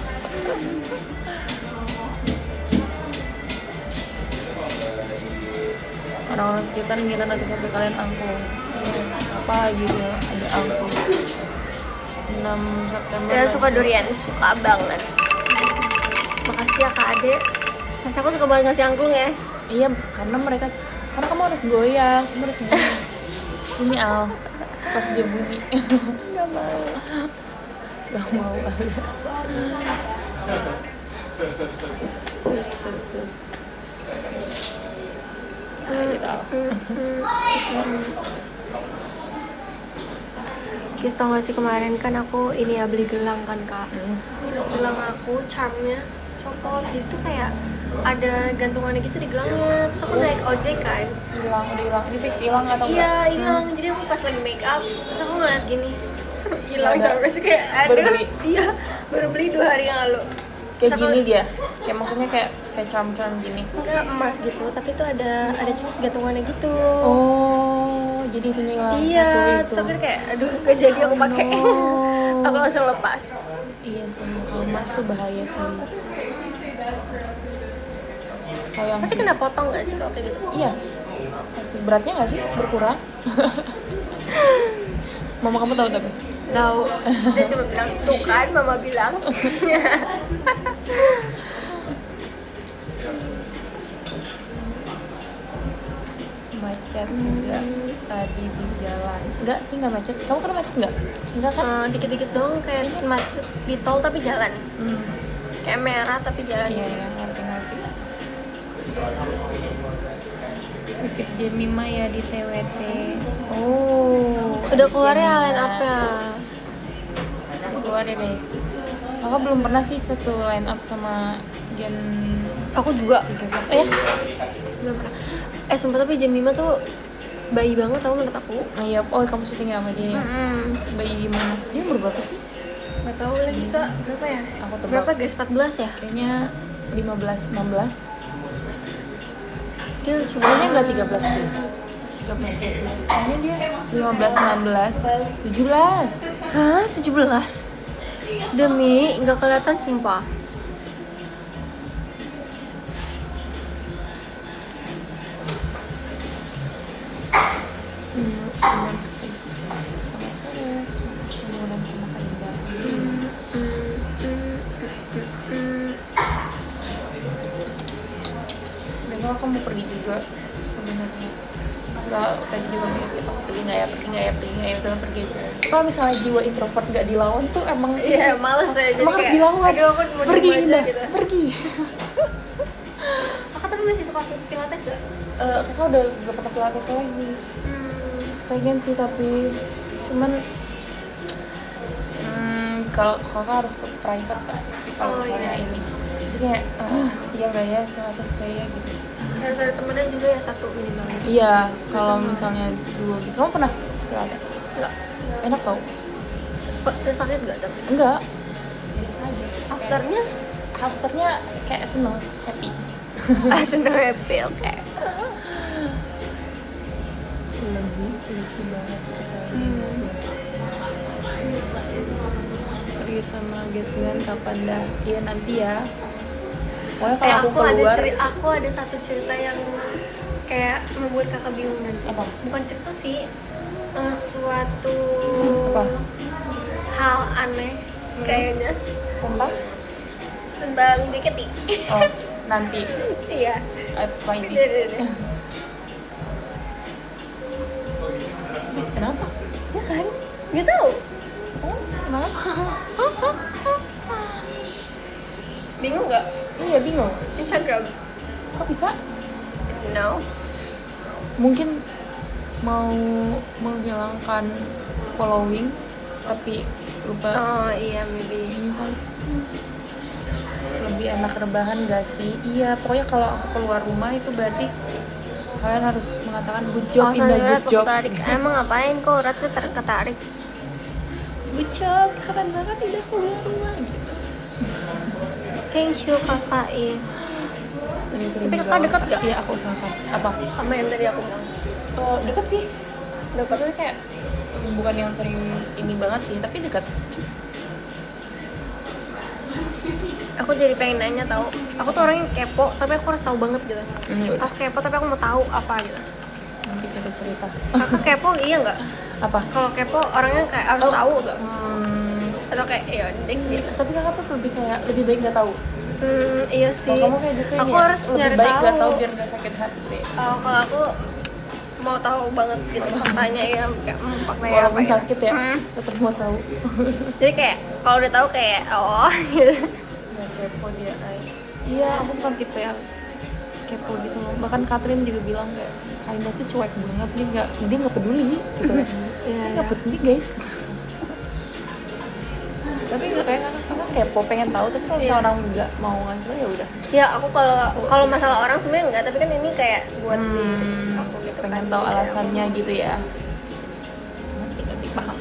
Orang-orang sekitar ngira nanti sampai kalian angklung. Apa gitu ada angklung. 6 September. Ya suka durian, suka banget. Makasih ya Kak Ade. Fans aku suka banget ngasih angklung ya. Iya, karena kamu harus goyang, kamu harus bunyi. Ini Al, pas dia bunyi. Gak mau. Gak mau ada. Gitu Al. Guys, tau gak sih kemarin kan aku ini ya beli gelang kan Kak. Terus gelang aku charmnya copot, jadi tuh kayak ada gantungannya gitu di gelangnya. Terus aku naik ojek kan. Hilang, udah hilang. Ini fix hilang atau enggak? Iya hilang, jadi aku pas lagi make up terus aku ngeliat gini hilang Nggak ada. charmnya sih kayak ada. Baru beli? Iya, baru beli 2 hari yang lalu. Kayak Terus aku- gini dia. Kayak maksudnya kayak charm-charm gini. enggak emas gitu, tapi tuh ada gantungannya gitu. Oh, jadi itunya hilang. Iya, Satu terus itu. aku kayak aduh gak jadi aku pakai. no. Aku langsung lepas. Iya sih, kalau emas tuh bahaya sih. Sayang. Pasti sih. kena potong gak sih kalau kayak gitu? Iya. Pasti beratnya nggak sih berkurang? Mama kamu tahu tapi. Tahu. Dia cuma bilang tuh kan mama bilang. Macet enggak tadi di jalan? Enggak sih, enggak macet. Kamu kena macet enggak? Enggak kan? Dikit-dikit dong kayak macet di tol tapi jalan. Kayak merah tapi jalan. Iya, iya, ngerti. Bukit Jemima ya di TWT. Oh. Udah keluar ya line up-nya. Udah keluar ya guys. Kakak belum pernah sih satu line up sama Gen Aku juga 13. Ya? belum pernah. Sumpah tapi Jemima tuh bayi banget tau menurut aku. Iya, oh kamu syuting sama dia ya? Bayi gimana? Dia umur berapa sih? Gak tahu lagi Kak, berapa ya? Aku tebak. Berapa guys? 14 ya? Kayaknya 15, 16. Dia lucu Kayaknya banget. enggak 13 sih. 13, 14. Kayaknya dia 15, 16, 17. Hah? 17? Demi nggak kelihatan sumpah. Besok aku mau pergi juga sebenarnya. Sudah tadi juga mikir, aku pergi nggak ya, udah pergi aja. Kalau misalnya jiwa introvert nggak dilawan tuh emang Iya, males ya. Jadi emang harus kayak, dilawan. aduh, aku mau Pergi diem aja Indah, gitu. pergi. Kakak tapi masih suka pilates gak? Kakak udah gak pernah pilates lagi. Pengen sih tapi cuman kalau kakak harus ke private kan kalau Oh, misalnya iya. ini jadi kayak iya nggak ya pilates kayak gitu. Harus ada temennya juga ya, satu minimal. Iya kalau misalnya 2 gitu. Kamu pernah Pilatnya Enggak. enak tau. Sakit nggak tapi? Enggak, biasa aja. Afternya Kayak seneng, happy. seneng happy, oke. Lebih lucu banget kita pergi sama Gesgan kapan dah? Iya nanti ya. Pokoknya kalau aku keluar. Aku ada satu cerita yang kayak membuat kakak bingung nanti. Apa? Bukan cerita sih, suatu Apa? hal aneh kayaknya Tentang? tentang JKT. Oh, nanti. Iya. It's fine. Udah. Kenapa? Ya kan? Nggak tahu. Oh, kenapa? Bingung nggak? Iya bingung. Instagram? Kok bisa? No. Mungkin mau menghilangkan following tapi lupa. Oh iya, maybe. Lebih enak rebahan gak sih? Iya, pokoknya kalau aku keluar rumah itu berarti kalian harus mengatakan good job, Indah, good job. Emang ngapain kok Rat ketarik? Good job, keren banget Indah keluar rumah. Thank you Kak Faiz. Sering-sering Tapi juga kakak deket gak? Iya, aku usahakan. Apa? Sama yang tadi aku bilang. Deket sih. Maksudnya kayak bukan yang sering ini banget sih, tapi dekat. Aku jadi pengen nanya tahu. Aku tuh orang yang kepo, tapi aku harus tahu banget gitu. Yaudah. Aku kepo tapi aku mau tahu apa gitu. Nanti kita cerita. Kakak kepo iya nggak? Apa? Kalau kepo orangnya kayak harus tahu nggak? Atau kayak ya deh gitu. Tapi kakak tuh lebih baik nggak tahu. Iya sih. Kalau kamu kayak justru aku ini ya, harus lebih nyari baik tahu. nggak tahu biar nggak sakit hati deh. Kalau aku mau tahu banget gitu faktanya ya, kayak faktanya Walaupun apa ya. sakit ya, tetap mau tahu. Jadi kayak kalau udah tahu kayak oh gitu. Nggak kepo dia, ay. Iya, aku bukan tipe yang kepo gitu loh. Bahkan Catherine juga bilang kayak Ainda tuh cuek banget, dia nggak peduli gitu. Iya. Nggak peduli guys. Tapi nggak kayak kakak kepo pengen tahu, tapi kalau misalnya orang nggak mau ngasih tau ya udah. Ya aku kalau masalah orang sebenarnya enggak, tapi kan ini kayak buat diri aku gitu Pengen kan. tahu alasannya gitu ya. Nanti paham.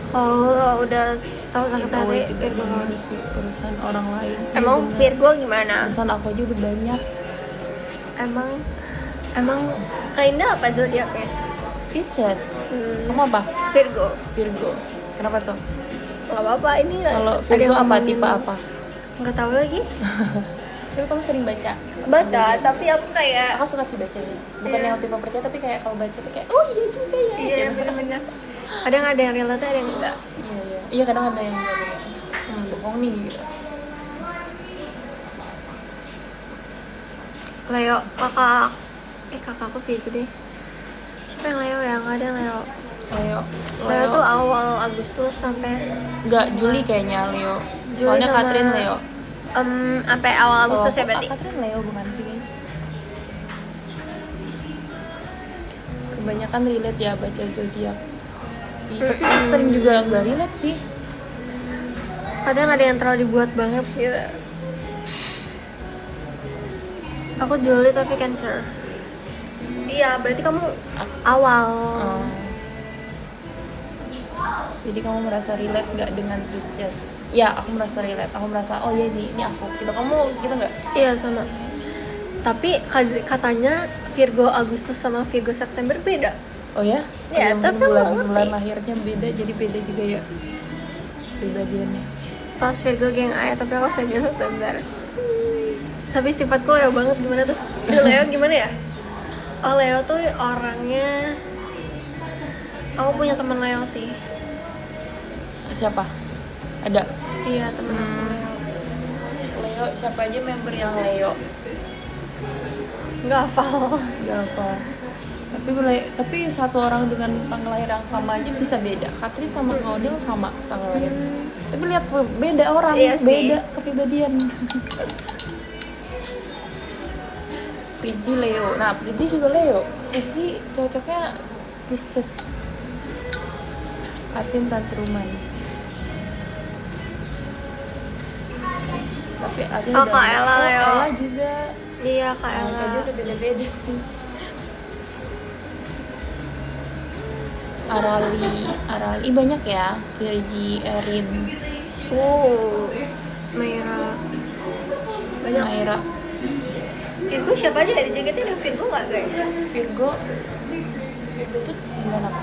Kalau udah tahu sakit hati Tidak Virgo. mengurusi urusan orang lain. Emang Iya, bener. Virgo gimana? Urusan aku aja udah banyak. Emang Kainda apa zodiaknya? Pisces. Kamu apa? Virgo. Virgo. Kenapa tuh? Gak apa-apa ini. Kalau ada Virgo yang apa? ngomongin. Tipe apa? Nggak tahu lagi. Tapi kamu sering baca? Baca, tapi aku kayak Aku suka sih bacanya. Bukan Iya. yang tipe percaya, tapi kayak kalau baca tuh kayak oh iya juga ya. iya gitu. benar-benar. Kadang ada yang relate, ada yang enggak. Iya iya. Iya kadang ada yang nggak gitu. Bohong nih gitu. Leo, kakakku Virgo deh. Siapa yang Leo ya? Nggak ada yang Leo. Leo tuh awal Agustus sampai Nggak, Juli kayaknya Leo. Juli Soalnya sama- Catherine Leo. Sampai awal Agustus ya berarti. Catherine Leo bukan sih guys. Kebanyakan relate ya baca zodiak. Tapi sering juga nggak relate sih. Kadang ada yang terlalu dibuat banget gitu. Aku Juli tapi Cancer. Iya, berarti kamu awal. Jadi kamu merasa relate nggak dengan Pisces? Ya, aku merasa relate. Aku merasa oh iya ini aku. Gitu kamu gitu nggak? Iya sama. Tapi katanya Virgo Agustus sama Virgo September beda. Oh ya? Ya, Yang tapi aku nggak bulan ngerti. lahirnya beda, jadi beda juga ya pribadiannya. Tos Virgo geng A ya, tapi aku Virgo September. Tapi sifatku Leo banget, gimana tuh? Leo gimana ya? Oh Leo tuh orangnya. Aku punya teman Leo sih. Siapa? Ada? Iya temen aku Leo. Leo, siapa aja member yang Leo? Nggak hafal. Gak apa. Tapi satu orang dengan tanggal lahir yang sama aja bisa beda. Catherine sama Claudel sama tanggal lahir. Tapi lihat beda orang, Iya sih. beda kepribadian. Priji Leo. Nah, Priji juga Leo. Priji cocoknya Pisces. Atin Tantruman. Tapi Atin Oh, udah- Kak Ella Leo. Ella juga. Iya Kak Aja Ella. udah beda-beda sih. Arali banyak ya. Virgi, Erin, Mayra. Banyak. Maira, Virgo siapa aja ya di JKT? Ada Virgo nggak guys? Virgo tuh bulan apa?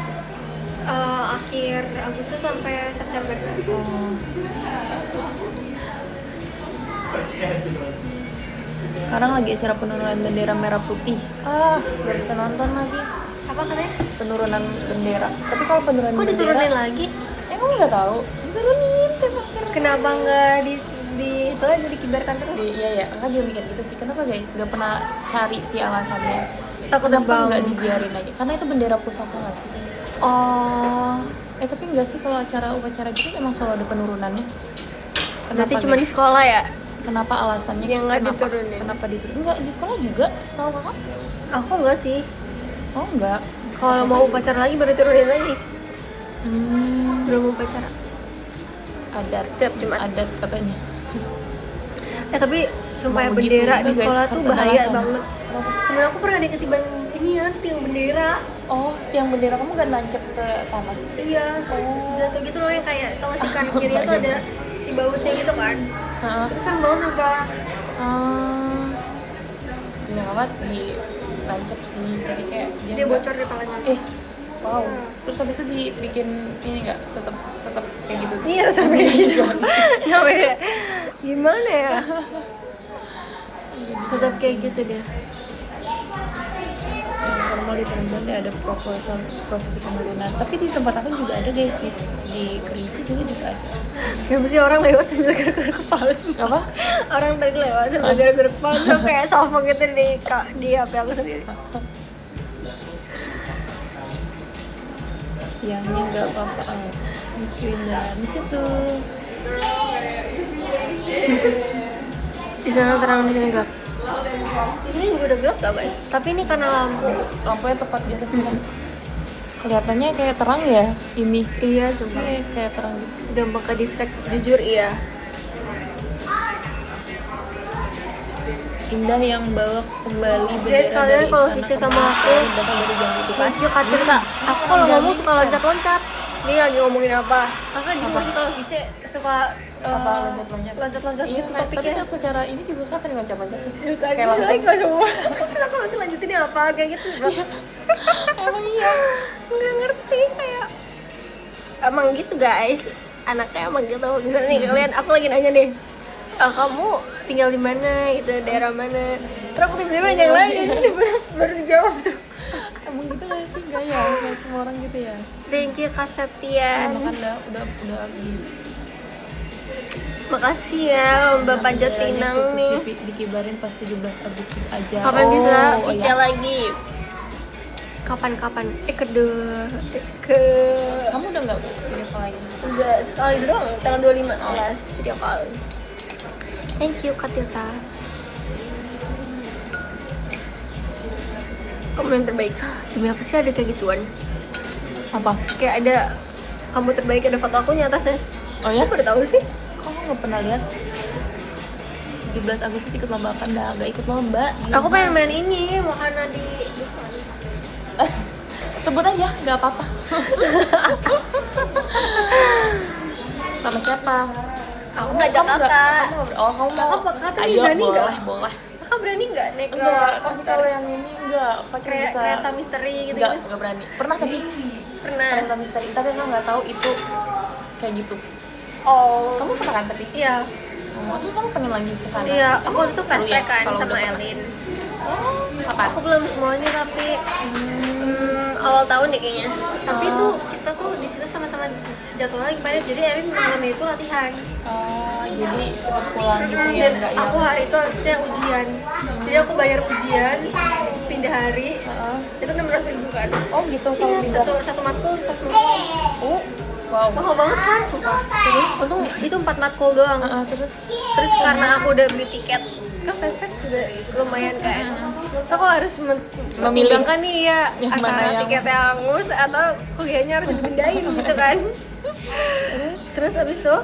Akhir Agustus sampai September. Oh. Sekarang lagi acara penurunan bendera merah putih. Gak bisa nonton lagi. Apa katanya? Penurunan bendera. Tapi kalau penurunan Kok bendera, diturunin lagi? emang nggak tahu. Diturunin tembak. Kenapa nggak di itu aja dikibarkan terus? Iya ya, kan juga mikir gitu sih. Kenapa guys? Gak pernah cari sih alasannya. Takut Kenapa terbang. nggak dibiarin aja? Karena itu bendera pusaka nggak sih? Oh, Tapi nggak sih kalau upacara gitu emang selalu ada penurunannya. berarti cuma guys? di sekolah ya? Kenapa alasannya? Yang nggak kenapa, diturunin. Kenapa diturunin? Enggak, di sekolah juga, setahu kakak. Aku nggak sih. Oh enggak. Kalau mau upacara lagi baru turunin lagi sebelum upacara. Adat, Setiap Jumat. adat katanya. Tapi sumpah ya, Emang begitu bendera juga, di guys. sekolah tuh Harus ada bahaya alasan. banget. Temen aku pernah diketiban ini ya, tiang bendera. Oh, tiang bendera kamu gak nancep ke tanah? Iya, jatuh gitu loh, yang kayak tau gak sih kanan kirinya tuh ada si bautnya gitu kan. Heeh. Terus banget sumpah. Nggak amat di nancep sih, jadi kayak Terus dia bocor di palanya. wow. Terus habis itu dibikin ini nggak tetap kayak gitu? Iya, tetap kayak gitu. Namanya gimana ya? Tetap kayak gitu deh. Formal di perempuan dia ada prosesi penurunan. Tapi di tempat aku juga ada guys, di Kerinci juga ada. Kayak mesti orang lewat sambil garuk-garuk kepala cuma. Apa? Orang tadi lewat sambil garuk-garuk kepala, so kayak salvo gitu di HP aku sendiri. Siangnya nggak apa-apa. Mungkin di situ. Di sana terang, di sini gelap. Di sini juga udah gelap tau guys. Tapi ini karena Lampunya tepat di atas kita. Kelihatannya kayak terang ya ini. iya sumpah. Kayak terang gitu. Gampang ke distract, jujur iya. Indah yang bawa kembali Guys, kalian kalau Vice sama aku, berasal dari jam itu kan. thank you Kak Tirta. Aku kalau ngomong suka loncat-loncat. Ini lagi ngomongin apa? Kakak juga sih kalau Vice suka loncat-loncat gitu Tapi topiknya. kan secara ini juga kan sering loncat-loncat sih. Kayak Kayak langsung. nggak semua. Terus aku nanti lanjutin apa kayak gitu. Emang iya. Nggak ngerti kayak. Emang gitu guys. Anaknya emang gitu. Misalnya nih kalian, aku lagi nanya nih. Kamu tinggal di mana gitu, daerah mana? Terus aku tiba-tiba nanya yang lain. baru dijawab tuh. Emang gitu gak sih gaya? Kayak semua orang gitu ya. Thank you Kak Septian. Emang kan udah habis. Makasih ya Lomba Panjat Pinang nih. Dikibarin pas 17 Agustus aja. Kapan bisa oh Vice ya. lagi? Kapan? Ke Kamu udah nggak video call lagi? udah sekali doang, tanggal 25 kelas video call. Thank you Kak Tirta. Kamu yang terbaik. Demi apa sih ada kayak gituan? Apa? Kayak ada kamu terbaik, ada foto aku di atasnya. Oh ya? Aku baru tahu sih. Kok aku nggak pernah lihat? 17 Agustus ikut lomba kan dah, nggak ikut lomba. Aku pengen main ini, Wahana di Dufan. Sebut aja, nggak apa-apa. Sama siapa? Aku ngajak Kamu nggak- kakak. kamu nggak- Oh, kamu mau? Kakak tuh Ayo, berani boleh, nggak? boleh. Kakak berani nggak naik Enggak, roller kamu coaster? kalau yang ini enggak. Kakak bisa. Kereta misteri gitu. Enggak berani. Pernah tapi Pernah. kereta misteri, tapi kakak nggak tahu itu kayak gitu. Oh. Kamu pernah kan tapi? Iya. Oh, terus kamu pengen lagi ke sana? Iya, aku waktu itu fast Seru ya, track kan kalau sama udah pernah. Elin. Oh, kapan? Aku belum semuanya tapi awal tahun deh kayaknya. Tapi tuh kita tuh di situ sama-sama jadwal lagi padat. Jadi Elin malamnya itu latihan. Oh, jadi cepet pulang gitu ya, Dan enggak aku hari itu harusnya ujian. Jadi aku bayar ujian, pindah hari. Itu 600.000 kan. Oh gitu, kalau Iya, pindah. satu matkul 150. Oh, wow. Mahal banget kan, sumpah. Terus untung itu 4 matkul doang. Terus karena aku udah beli tiket kan fast track juga lumayan kan. So aku harus Memilih memilih nih ya yang mana antara yang- tiket yang angus atau kuliahnya harus dipindahin gitu kan. Terus abis itu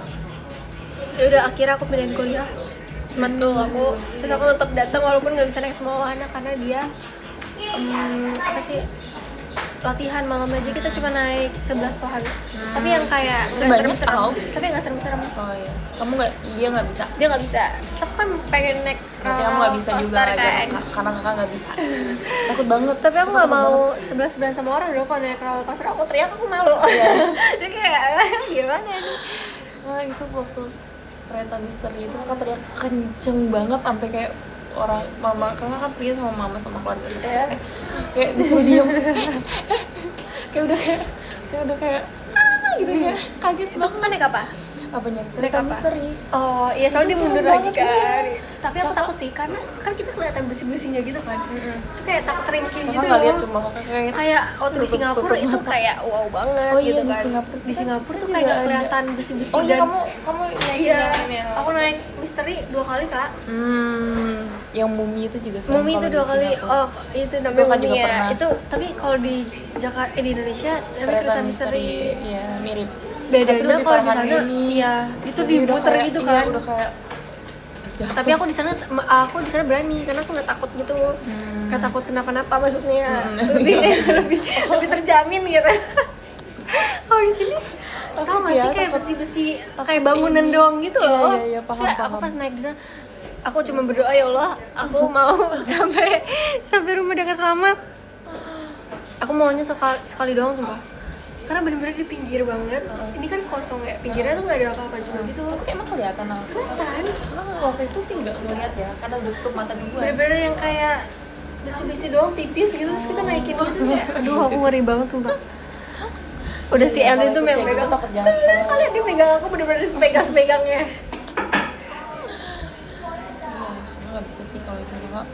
ya udah akhirnya aku pindahin kuliah. matkul aku. Terus aku tetap datang walaupun nggak bisa naik semua wahana karena dia apa sih, latihan malam aja kita cuma naik 11 wahana. Tapi yang kayak nggak banyak serem-serem. tau. Tapi nggak serem-serem. Oh iya, kamu dia nggak bisa. Dia nggak bisa. So aku kan pengen naik Berarti kamu nggak bisa juga coaster aja kan. karena kakak nggak bisa. Takut banget. Tapi aku nggak Takut mau banget. sebelah-sebelahan sama orang dong kalau naik roller coaster. Aku teriak, aku malu. Jadi kayak gimana nih? Nah itu waktu kereta misteri itu kakak teriak kenceng banget sampai kayak orang mama, kakak kan pergi sama mama sama keluarga gitu. Kayak disuruh diem. kayak udah kayak gitu ya, kaget Itu banget. kan naik apa? Apanya? Naik Kereta apa? misteri. Oh iya, soalnya dia Itu mundur seru lagi banget, kan. iya. Terus, tapi aku takut sih karena kan kita kelihatan besi-besinya gitu kan. Itu kayak takut ringkih Kakak gitu nggak lihat, loh. cuma kakak kayak Kayak waktu di Singapura tutup itu mata. kayak wow banget Oh iya, gitu di kan. Singapura. Di Singapura tuh Juga kayak ada. kelihatan besi-besi Oh iya, dan kamu iya, ini ya. aku naik misteri 2 kali Kak. Yang mumi itu juga serem Mumi itu kalau 2 kali. di Singapura. Oh, itu namanya Itu kan Mumi juga ya. pernah. Itu tapi kalau di Jakarta di Indonesia namanya Kereta kereta misteri, misteri. ya mirip. Bedanya Tapi kalau di lebih sana tahan ini. iya, itu Jadi udah diputer kayak- gitu iya, kan. udah kayak jatuh. Tapi aku di sana berani karena aku nggak takut gitu, nggak takut kenapa-napa maksudnya. Lebih terjamin gitu. Kalau di sini tau nggak sih kayak besi-besi kayak bangunan doang gitu Iya, loh. iya, paham, Soalnya aku paham. pas naik di sana aku cuma berdoa, ya Allah aku mau sampai rumah dengan selamat. Aku maunya sekali doang sumpah, karena bener-bener di pinggir banget. Ini kan kosong ya, pinggirnya tuh nggak ada apa-apa juga gitu. Tapi emang kelihatan aku. Kelihatan Kakak waktu itu sih nggak ngeliat ya, karena udah tutup mata duluan. bener-bener yang kayak besi-besi doang tipis gitu, terus kita naikin gitu kayak aduh aku ngeri banget sumpah. Udah si Iya, Elin kalau tuh kayak yang gitu megang, takut jatuh. kalian dia megang aku bener-bener sepegang-pegangnya. Nggak bisa sih kalau itu kakak.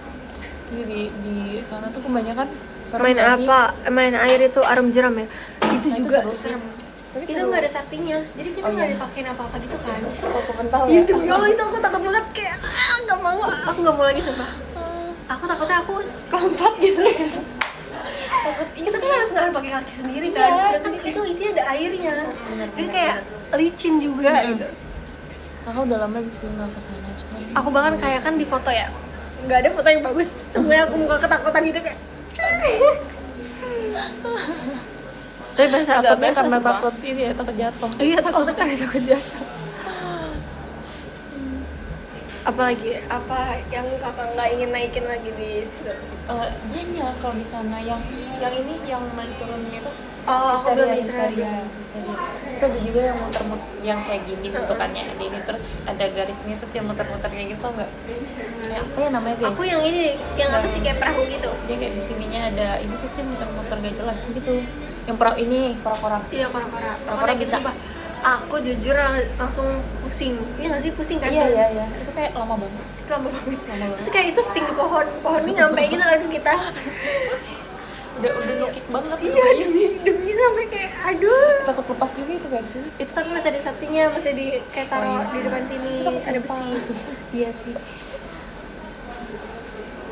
Jadi di sana tuh kebanyakan serem Main nggak sih? apa? Main air itu arum jeram ya. Itu Nah, itu juga seru sih. serem. Tapi Itu seru. nggak ada saktinya, jadi kita Oh, nggak iya. dipakein apa-apa gitu kan. Kok mental ya? Iya demi Allah itu aku takut banget kayak nggak mau, aku nggak mau lagi sumpah. Aku takutnya aku kelompat gitu. Kita kan harus nahan pakai kaki sendiri kan, sedangkan itu isinya ada airnya, jadi kayak licin juga gitu. Kakak udah lama sih nggak kesana, cuman Aku bahkan kayak kan di foto ya, nggak ada foto yang bagus, semuanya aku muka ketakutan gitu kayak. Tapi bahasa apa takutnya biasa karena sumpah. takut ini ya, takut jatuh. Iya takutnya karena takut jatuh. Apalagi apa yang kakak nggak ingin naikin lagi di situ? Banyak kalau di sana yang ini yang main turun itu. Oh, aku belum Histeria. Terus ada juga yang muter-muter yang kayak gini bentukannya, ada ini terus ada garisnya terus dia muter-muter kayak gitu, tau nggak? Kayak apa ya namanya guys? Aku yang ini, yang apa sih kayak perahu gitu? Dia kayak di sininya ada ini terus dia muter-muter gak jelas gitu. Yang perahu ini kora-kora. Iya, kora-kora. Kora-kora Gitu, bisa. sumpah. Aku jujur langsung pusing. Iya nggak sih, pusing kan? Iya. Itu kayak lama banget. Itu lama banget. Lama banget. Terus kayak itu setinggi pohonnya nyampe gitu aduh kita. Udah nukik banget. Iya demi sampai kayak aduh. Takut lepas juga itu gak sih? Itu tapi masih ada saktinya, masih di kayak taruh Oh, iya di sih. depan sini Takut ada lepas. besi. Iya sih.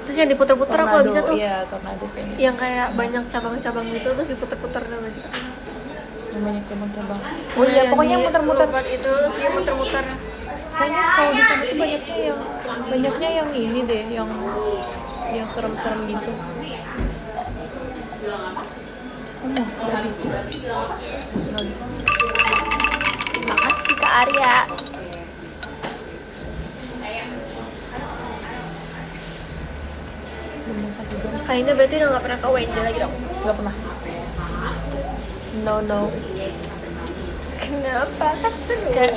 Terus yang diputer-puter aku nggak bisa tuh. Iya, tornado kayaknya. Yang kayak banyak cabang-cabang gitu terus diputer-puter tuh masih. Yang banyak cabang-cabang. Oh iya, pokoknya muter-muter. Itu terus dia muter-muter. Kayaknya kalau di sana tuh banyaknya yang ini deh, yang serem-serem gitu. Habis. Makasih Kak Arya. Udah mau 1 jam. Kayaknya berarti udah nggak pernah ke WNJ lagi dong. Gak pernah. No. Kenapa? Kan seru. Kayak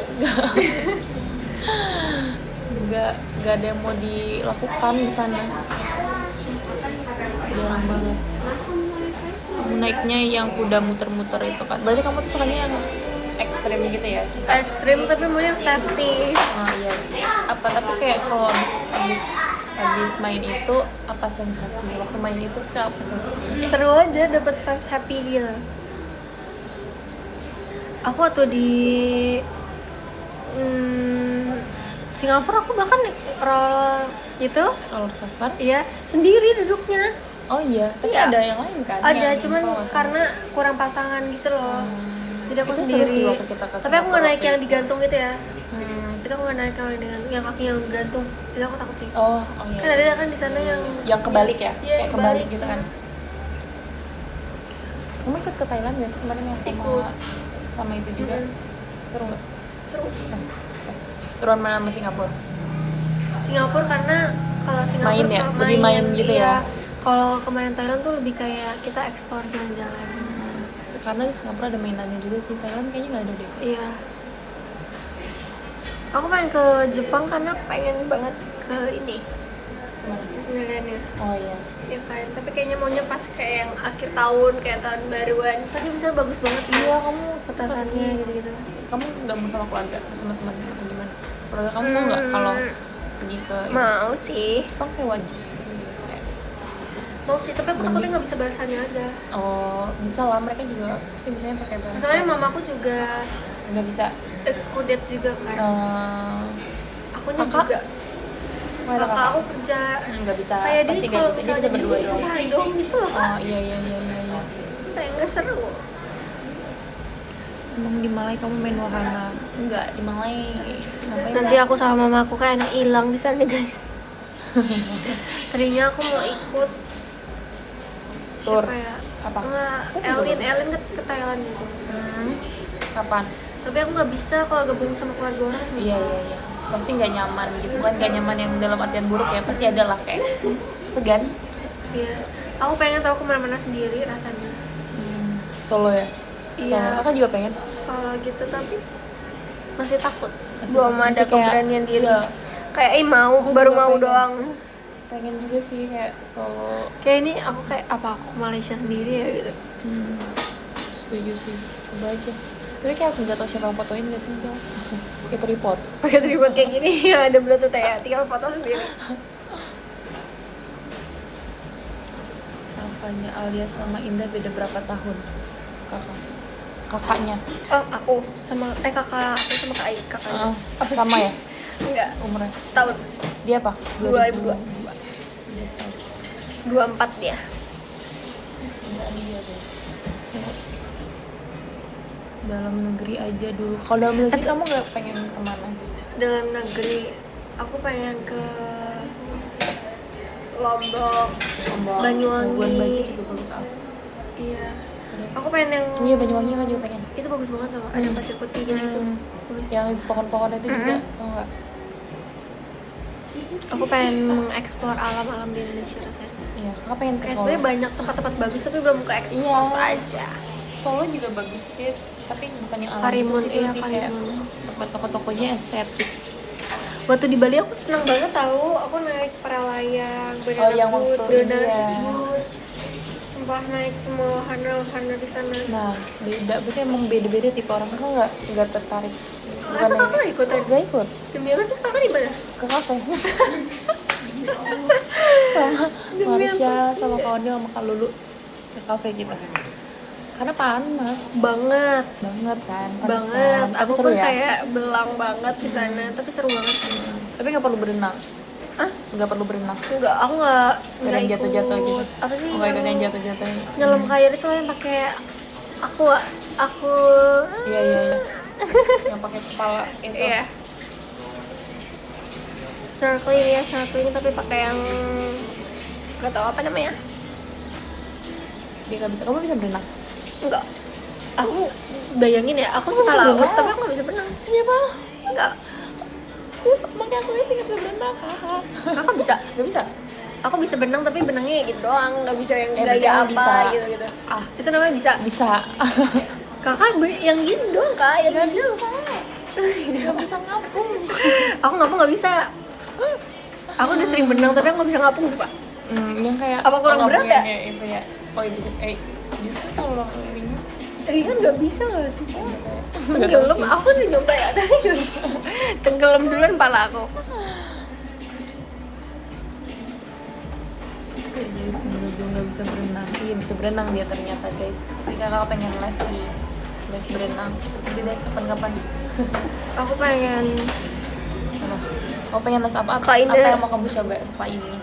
gak ada yang mau dilakukan di sana. Jarang banget. Kamu naiknya yang kuda muter-muter itu kan. Berarti kamu tuh sukanya yang ekstrim gitu ya? Suka. Ekstrim tapi mau yang safety. Ah iya sih. Apa tapi kayak kalau habis main itu apa sensasi? Waktu main itu kayak apa sensasinya? Seru aja, dapat vibes happy gitu. Aku waktu di Singapura aku bahkan roll itu, Roller coaster? iya sendiri duduknya. Oh iya, tapi Iya. ada yang lain kan? Ada, Yang cuman bawa sama. karena kurang pasangan gitu loh. Jadi aku Itu seru sendiri. sih waktu kita ke Tapi aku nggak naik Singapura yang digantung gitu ya. itu aku nggak naik kalau dengan yang kakinya gantung, itu aku takut sih. Oh iya. Kan ada kan di sana yang kebalik ya, iya, kayak kebalik gitu kan. Kamu ikut ke Thailand nggak sih kemarin yang sama itu juga? Seru nggak? Seru. Seruan mana sama Singapura? Singapura karena kalau Singapura Main ya? Lebih main gitu iya. ya? Kalau kemarin Thailand tuh lebih kayak kita eksplor jalan-jalan. Karena di Singapura ada mainannya juga sih, Thailand kayaknya nggak ada deh. Iya. Aku pengen ke Jepang karena pengen banget ke ini Disneyland-nya. Oh iya. Ya kan, tapi kayaknya maunya pas kayak yang akhir tahun, kayak tahun baruan. Pasti bisa bagus banget Iya, kamu petasannya gitu-gitu. Kamu nggak mau sama keluarga, mau sama teman atau gimana? Keluarga kamu mau nggak kalau pergi ke Mau sih. Jepang kayak wajib gitu ya, kayak. Mau sih, tapi aku takutnya nggak bisa bahasanya aja. Oh, bisa lah, mereka juga pasti bisanya pakai bahasa. Misalnya mamaku juga nggak bisa. kudet juga kan. Akunya Kakak? juga. Kakak aku kerja nggak bisa. kayak Pasti dia nggak kalau bisa, dia misalnya bisa gitu berdua bisa doang. sehari doang gitu loh Kak. Oh iya. Kayak nggak seru. Emang di Malai kamu main wahana? Enggak, di Malai ngapain? Nanti aku sama mamaku kayak anak hilang di sana guys. Tadinya aku mau ikut Tour. siapa ya? Apa? Enggak, Tour juga Elin ke Thailand gitu. Kapan? Tapi aku nggak bisa kalau gabung sama keluarga orang. Iya. Pasti nggak nyaman gitu kan, nggak nyaman yang dalam artian buruk ya, pasti ada lah kayak segan. Iya. Aku pengen tahu kemana-mana sendiri rasanya. Solo ya? Iya. Solo. Aku juga pengen. Soal gitu tapi masih takut. Masih Belum takut. ada Masih kayak- keberanian diri. iya. Kayak mau, Aku baru juga mau pengen. doang. Pengen juga sih kayak Solo. Kayak ini aku kayak apa aku ke Malaysia sendiri ya gitu. Setuju sih, coba aja. Tapi kayak aku nggak tahu siapa yang fotoin nggak sih enggak. Kayak tripod. Pakai tripod kayak gini ya ada bluetooth ya, tinggal foto sendiri. Kakaknya Alias sama Indah beda berapa tahun? Kakaknya. Oh, aku sama kakak aku sama kak Ai, kakaknya. Apa Sama sih? ya Enggak, umurnya? setahun. Dia apa? 2002. 2002. 24 dia. Dalam negeri aja dulu. Kalau dalam negeri kamu nggak pengen kemana? Dalam negeri aku pengen ke Lombok, Banyuwangi. Labuan Bajo juga bagus aku. Iya. Terus? Aku pengen yang Iya Banyuwangi kan juga pengen. itu bagus banget sama ada pasir putih gitu. Bagus. Yang pohon-pohon itu juga, tau nggak? Aku pengen mengeksplor alam-alam di Indonesia rasanya. Iya, kakak pengen ke Kayak Solo. sebenarnya banyak tempat-tempat bagus tapi belum ke expose aja. Solo juga bagus sih, tapi bukan yang alam Karimun, gitu sih, iya lebih kayak Karimun. toko-tokonya estetik. Waktu di Bali aku senang banget tahu, aku naik para layang, Oh, yang waktu ini ya. Sumpah naik semua wahana-wahana di sana. Nah, beda, berarti emang beda-beda tipe orang. Kakak nggak tertarik. Apa kakak nggak ikutan? Nggak ikut Demi apa terus kakak di mana? ke kafe. Sama Marsha, sama kawannya, sama Kak Lulu ke kafe kita. Karena panas Banget, banget kan, panas banget. kan. Tapi Aku seru pun ya. kayak belang banget di sana, tapi seru banget. Tapi nggak perlu berenang. Ah? Nggak perlu berenang. Enggak, aku nggak Nggak yang jatuh-jatuh ikut. gitu. Apa sih? Nggak ikut yang jatuh-jatuh. Nyelam ke air itu yang pakai aku. Iya. Yang pakai kepala itu. Iya. Snorkeling tapi pakai yang nggak tahu apa namanya. Dia nggak bisa. Kamu bisa berenang? Enggak. Aku bayangin ya, aku suka bisa laut berenang? tapi aku nggak bisa berenang. Siapa? Enggak. Terus makanya aku sih nggak bisa berenang. Kakak bisa? Nggak bisa. Aku bisa berenang tapi benangnya gitu doang, nggak bisa yang berarti gaya kamu apa bisa. gitu. Ah, Itu namanya bisa. bisa. Kakak yang gini dong kak, yang Nggak gini dong. bisa. Nggak bisa ngapung. Aku ngapung nggak bisa. Aku udah sering benang tapi aku nggak bisa ngapung pak. Yang kayak Apa kurang berat ya? kayak itu ya. Oh iya bisa. Justru kalau ringan Ringan nggak bisa nggak sih? nggak tahu Tenggelam, sih. aku udah nyoba ya tapi nggak bisa. Tenggelam duluan pala aku. Jadi menurut gue nggak bisa berenang. Iya bisa berenang dia ternyata guys. Tapi kakak pengen les berenang. Jadi deh kapan-kapan. Aku pengen Apa? Kamu pengen les apa? Kak Indah. Apa yang mau kamu coba setelah ini?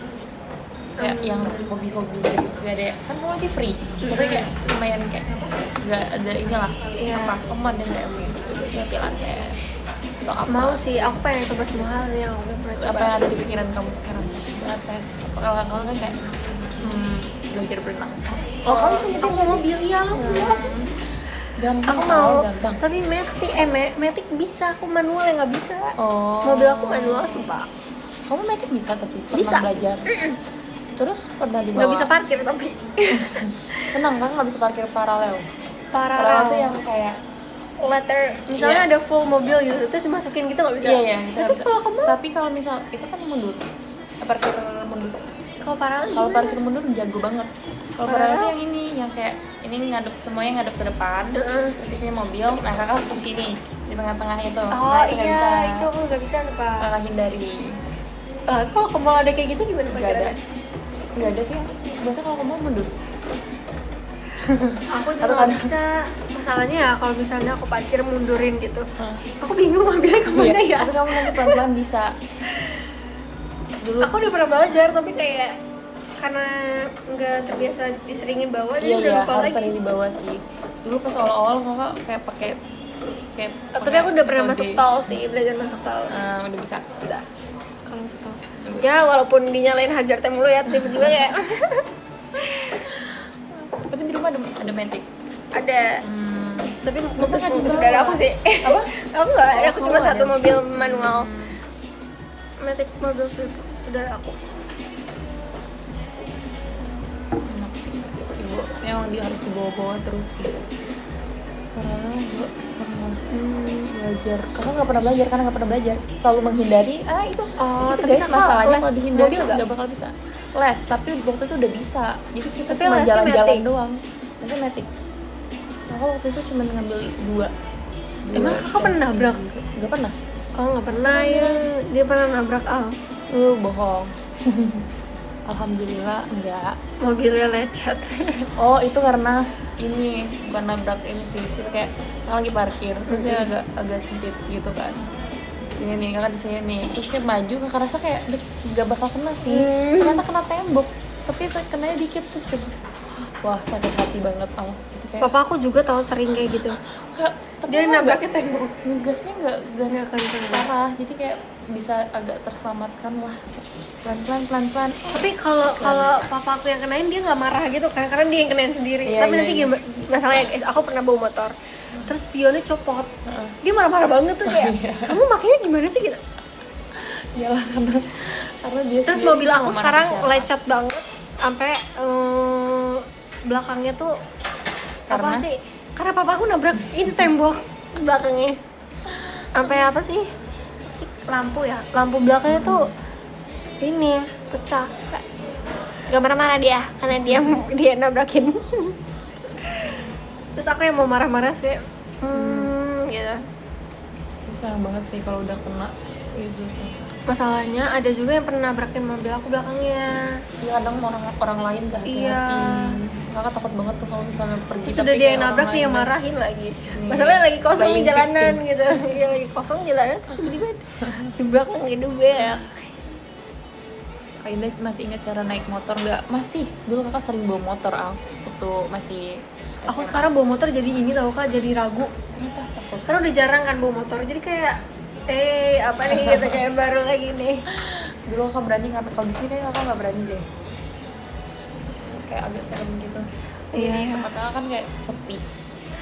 Kayak yang hobi-hobi gitu. Gak ada, kan kamu lagi free. Maksudnya kayak lumayan kayak gak ada ini lah. Iya. Apa? Kamu ada nggak yang mau coba? Pilates. atau apa? Mau sih, aku pengen coba semua hal yang aku belum pernah coba. Apa yang ada di pikiran kamu sekarang? Pilates. Kalau kamu kan kayak belajar berenang. Oh, kamu bisa nyetir aku nggak sih? mobil ya, Gampang. aku mau. Gampang. Tapi metik bisa, aku manual yang nggak bisa. Oh. Mobil aku manual sumpah. Kamu metik bisa tapi pernah Bisa. belajar. Terus pernah dibawa? Nggak bisa parkir tapi. Tenang kan nggak bisa parkir paralel. Paralel Tuh yang kayak letter, misalnya Iya. ada full mobil gitu, terus dimasukin gitu nggak bisa. iya kita Terus bisa. kalau kamu, Tapi kalau misal itu kan mundur. Parkir mundur. kalau paralel Kalau gimana? parkir mundur jago banget. Kalau Paralel? paralel tuh yang ini, yang kayak ini ngadep semuanya ngadep ke depan. Heeh. Terus di sini mobil, nah kakak harus di sini di tengah-tengah itu. Oh Nah, itu nggak iya, bisa. itu aku nggak bisa sumpah. Kakak hindari. Kalau ke mall ada kayak gitu gimana Nggak ada. parkirannya? Nggak ada sih. Biasa kalau kamu mundur. Aku juga Atau nggak kadang- bisa. Masalahnya ya kalau misalnya aku parkir mundurin gitu, Hah. aku bingung ngambilnya kemana ya. Tapi kamu nanti pelan-pelan bisa. Dulu Aku udah pernah belajar tapi kayak karena nggak terbiasa diseringin bawa, jadi udah lupa harus lagi. sering dibawa sih. Dulu pas awal-awal kakak kayak pakai Tapi aku udah pernah kode. masuk tol sih, belajar masuk tol. Udah bisa. Udah. Kalau masuk tol. Bagus. Ya walaupun dinyalain hazardnya mulu ya, tiba-tiba kayak Tapi di rumah ada metik. ada. Tapi mobil kan mobil dibawa. saudara aku sih. Apa? Aku nggak, Oh, aku kamu cuma satu ada. mobil manual. Matic mobil saudara aku. Enak sih. Yang harus dibawa-bawa terus gitu. Karena gue pernah belajar. Kakak nggak pernah belajar karena nggak pernah belajar. Selalu menghindari. Itu. Oh, itu tapi guys kakak masalahnya les kalau dihindari mobil nggak? nggak bakal bisa. Les, tapi waktu itu udah bisa. Jadi kita Tapi cuma lesnya jalan-jalan metik? doang. Lesnya metik. Kakak waktu itu cuma ngambil dua Emang kakak sesi pernah nabrak? gitu. Nggak pernah. Oh nggak pernah ya, dia pernah nabrak Al. Bohong. Alhamdulillah enggak. Mobilnya lecet. Oh itu karena ini bukan nabrak ini sih, itu kayak kakak lagi parkir terus dia agak sempit gitu kan. Sini nih kakak di sini nih, terus dia maju kakak rasa kayak nggak bakal kena sih, ternyata kena tembok, tapi kenanya dikit terus kayak, wah sakit hati banget Al. Itu kayak Papa aku juga tahu sering kayak gitu. tapi Dia emang nabraknya tembok. ngegasnya nggak gas Nggak kenceng. parah, jadi kayak bisa agak terselamatkan lah, pelan-pelan. Tapi kalau papa aku yang kenain dia nggak marah gitu kan, karena dia yang kenain sendiri. Iya, Tapi iya, nanti iya. gimana? Masalahnya guys, aku pernah bawa motor. Terus spionnya copot. Dia marah-marah banget tuh kayak, kamu makanya gimana sih gitu. Iyalah karena dia Terus sendiri mobil nggak aku marah sekarang ke siapa. lecet banget sampai belakangnya tuh Karena? apa sih? Karena papa aku nabrak ini tembok belakangnya. Sampai apa sih? Lampu ya. Lampu belakangnya tuh ini pecah. Gak marah-marah dia karena dia nabrakin. Terus aku yang mau marah-marah sih. Gitu. Sayang banget sih kalau udah kena gitu. Masalahnya ada juga yang pernah nabrakin mobil aku belakangnya. Ya kadang orang lain gak hati-hati. Iya. Kakak takut banget tuh kalau misalnya pergi Terus tapi udah dia kayak yang nabrak orang dia yang lain marahin lagi. Iya. Masalahnya lagi kosong di Playing jalanan victim. gitu. Yang lagi kosong jalanan terus tiba-tiba di belakang gitu bek. Kak Indah masih ingat cara naik motor nggak? Masih. Dulu kakak sering bawa motor Al. Waktu masih Aku SMA. sekarang bawa motor jadi ini tau Kak, jadi ragu. Kenapa takut? Karena udah jarang kan bawa motor. Jadi kayak apa nih gitu kayak baru lagi nih. Dulu kakak berani karena kalau di sini kayak kakak nggak berani deh. Kayak agak serem gitu. Iya. Jadi tempat kakak kan kayak sepi.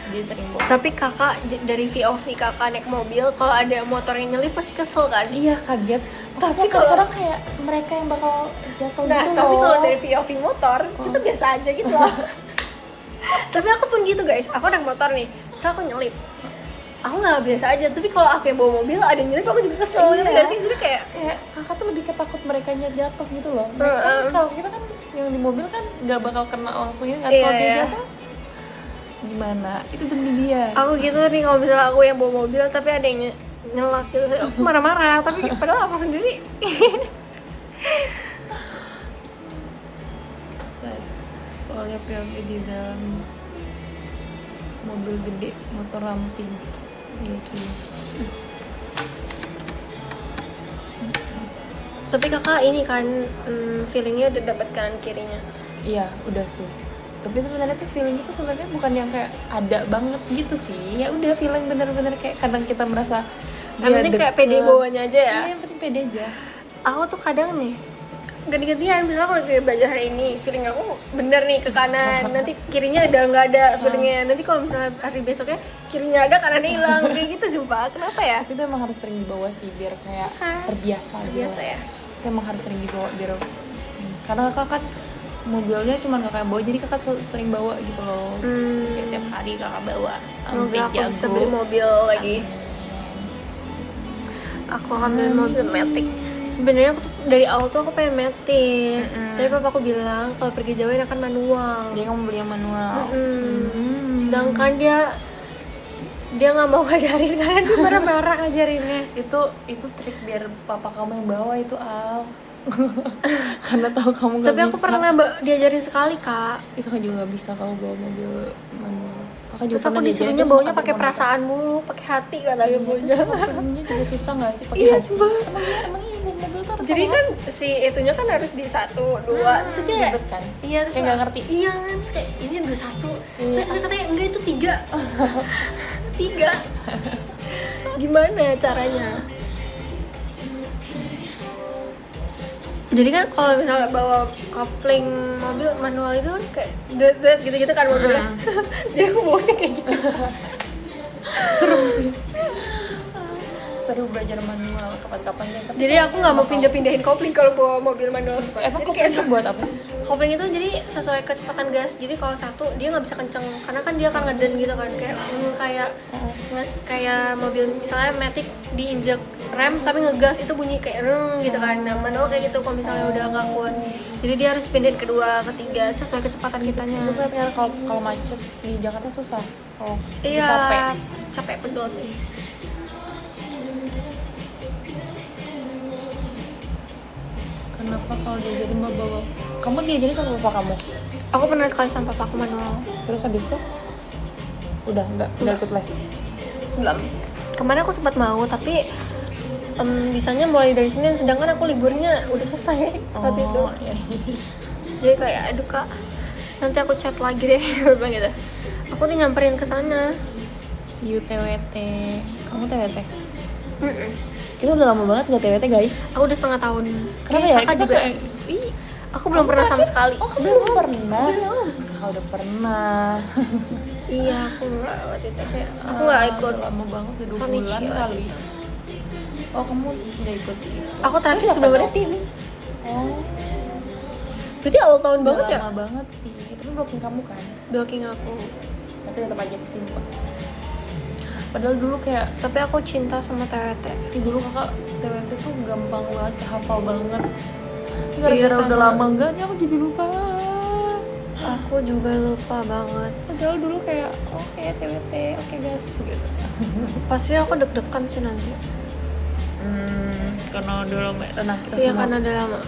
Dia sering bawa. Tapi kakak dari VOV kakak naik mobil, kalau ada motor yang nyelip pasti kesel kan? Iya kaget. Maksudnya Tapi kalau- kadang-kadang kayak mereka yang bakal jatuh Nah, gitu tapi loh. kalau dari POV motor, kita biasa aja gitu loh. Tapi aku pun gitu guys, aku naik motor nih, so aku nyelip. Aku nggak biasa aja, tapi kalau aku yang bawa mobil ada yang nyelip aku juga kesel, Iya. gitu nggak sih? Jadi kayak Kayak kakak tuh lebih ketakut mereka jatuh gitu loh. Heeh. Mereka kalau kita kan yang di mobil kan nggak bakal kena langsung ya, nggak Iya, kalau dia iya. jatuh gimana? Itu demi dia. aku gitu nih kalau misalnya aku yang bawa mobil tapi ada yang nyelak gitu, aku marah-marah. Tapi padahal aku sendiri. Soalnya POV di dalam mobil gede, motor ramping. Iya sih. Tapi kakak ini kan feelingnya udah dapat kanan kirinya. Iya, udah sih. Tapi sebenarnya tuh feeling itu sebenarnya bukan yang kayak ada banget gitu sih. Ya udah feeling bener-bener kayak kadang kita merasa Yang penting kayak pede bawanya aja ya. Iya, yang penting pede aja. Aku tuh kadang nih ganti-gantian, misalnya kalau lagi belajar hari ini feeling aku bener nih ke kanan, nanti kirinya udah nggak ada feelingnya, nanti kalau misalnya hari besoknya kirinya ada kanannya hilang, kayak gitu sumpah. Kenapa ya? Itu emang harus sering dibawa sih biar kayak terbiasa ya. Itu emang harus sering dibawa biar karena kakak kan mobilnya cuma kakak yang bawa, jadi kakak sering bawa gitu loh. Kayak tiap hari kakak bawa. Semoga aku bisa beli mobil lagi. Aku ambil mobil Matic. Sebenarnya aku tuh dari awal tuh aku pengen Matic, tapi papa aku bilang kalau pergi jauh enakan manual. Dia nggak mau beli yang manual. Sedangkan dia nggak mau ngajarin karena dia marah-marah ngajarinnya. Itu trik biar papa kamu yang bawa itu, Al. Karena tahu kamu nggak bisa. Tapi aku pernah diajarin sekali, Kak. Kakak juga nggak bisa kalau bawa mobil manual. Terus aku disuruhnya bawanya pakai perasaan mulu, pakai hati katanya bawanya. Sebenarnya juga susah nggak sih pakai Iya, hati? coba. Emang iya mobil tuh harus Jadi pakai kan si itunya kan harus di 1, 2, terus kayak ribet kan? iya, terus Kayak nggak ngerti. Iya kan, terus kayak ini udah 1, terus dia katanya enggak itu 3. 3. Gimana caranya? Jadi kan kalau misalnya bawa kopling mobil manual itu kan kayak det gitu-gitu kan mobilnya. Jadi aku bawanya kayak gitu. Seru sih. Seru belajar manual kapan-kapan ya. Jadi aku nggak mau pindah-pindahin kopling kalau bawa mobil manual. Emang Jadi kopling itu buat apa sih? kopling itu jadi sesuai kecepatan gas. Jadi kalau 1 dia nggak bisa kenceng karena kan dia akan ngeden gitu kan, kayak mobil misalnya Matic diinjek rem tapi ngegas itu bunyi kayak gitu kan. Nah, manual kayak gitu kalau misalnya udah nggak kuat. Jadi dia harus pindahin kedua, ketiga sesuai kecepatan kitanya. Itu kan kalau macet di Jakarta susah. Oh, Iya, capek betul sih. Kenapa kalau diajarin mau bawa? Kamu diajarin sama papa kamu? Aku pernah sekali sama papaku manual. Terus habis itu udah nggak ikut les? Belum. Kemarin aku sempat mau tapi bisanya mulai dari Senin, sedangkan aku liburnya udah selesai waktu itu. Iya. Jadi kayak aduh Kak, nanti aku chat lagi deh bilang gitu. Aku udah nyamperin ke sana. See you TWT. Kamu TWT? Kita udah lama banget gak TWT guys. Aku udah setengah tahun. Kenapa ya? Kakak juga. Aku belum pernah sama sekali. Oh, kamu belum pernah? Kakak udah pernah. Iya, aku nggak waktu itu. Aku nggak ikut. Udah lama banget, udah 2 Sonichi bulan kali. Oh, kamu udah ikut? Aku terakhir Terus sebelumnya apa tim. Oh, Berarti awal tahun udah banget ya? lama banget sih. Tapi blocking kamu kan? Blocking aku. Tapi tetap aja kesimpan. Padahal dulu kayak Tapi aku cinta sama TWT. dulu kakak TWT tuh gampang banget, hafal banget. Iya, Gara-gara sama. udah lama enggak nih aku jadi lupa. Aku juga lupa banget. Padahal dulu kayak oke TWT, oke gas gitu. Pasti aku deg-degan sih nanti. Karena udah lama. Nah, kita Iya semua. karena udah lama.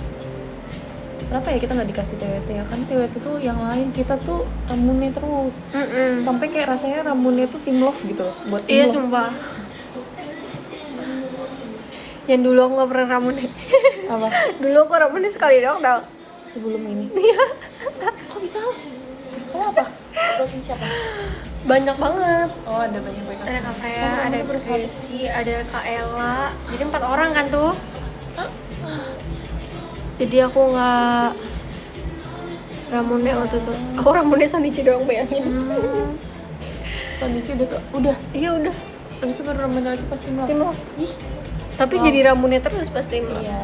Kenapa ya kita nggak dikasih TWT ya? Kan TWT tuh yang lain, kita tuh ramunnya terus. Sampai kayak rasanya ramunnya tuh tim love gitu loh. Buat tim Iya love. sumpah. Yang dulu aku nggak pernah ramunin. Apa? Dulu aku ramunin sekali doang tau. Sebelum ini. Iya. Kok bisa? Kamu apa? Blocking siapa? Banyak banget. Oh, ada banyak banget. Ada Kak Freya, ada Gracie, ada Kak Ella. Jadi 4 orang kan tuh. Jadi aku nggak ramunin waktu itu. Aku ramunin Sonichi doang bayangin. Sonichi udah. Iya udah. Habis itu baru ramunya lagi pas tim love. Tim love. Ih. Tapi jadi ramunin terus pas tim love. Iya.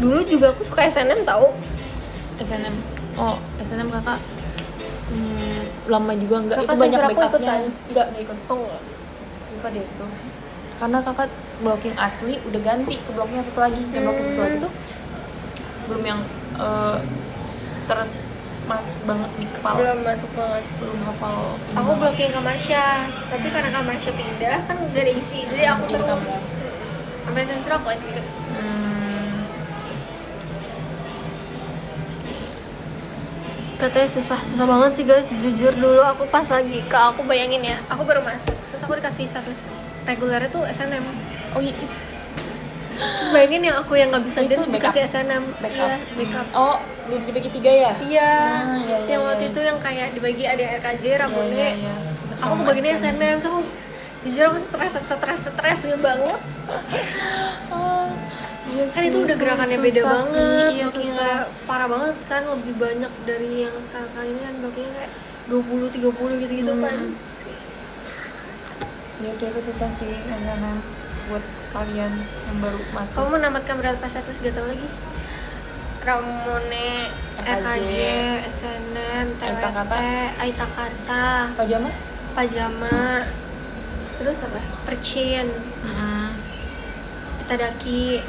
Dulu juga aku suka SNM tau. SNM. Oh, SNM kakak lama juga enggak. Kakak Itu banyak sensor aku backupnya. ikutan? Enggak ikut. Oh enggak. Lupa deh itu. Karena kakak blocking asli udah ganti ke blocking satu lagi. Yang blocking satu lagi tuh belum yang terus masuk banget di kepala. Belum masuk banget. Belum hafal. Aku blocking Kamarsya, tapi karena Kamarsya pindah kan gak ada isi, jadi aku Jadi terus sampai sensor aku ikut. Katanya susah banget sih guys, jujur dulu aku pas lagi aku bayangin ya, aku baru masuk, terus aku dikasih status regulernya tuh SNM. Oh iya. Terus bayangin yang aku yang nggak bisa Itu dance backup. dikasih SNM. Backup. Iya, backup. Oh, dibagi 3 ya? Iya, iya, yang iya, waktu iya. itu yang kayak dibagi ada RKJ, Rabone, Iya. aku kebagiannya SNM, so aku jujur aku stres banget. Iya Kan sih, itu udah gerakannya beda susah banget, sih, iya, blockingnya susah. parah banget kan, lebih banyak dari yang sekarang ini kan blockingnya kayak 20-30 gitu-gitu kan. Ya sih itu susah sih SNM buat kalian yang baru masuk. Kamu menamatkan berapa PSATS gak tau lagi? Ramone, RKJ, SNM, TWT, Aita Kata, Pajama, terus apa? Percin, Itadaki.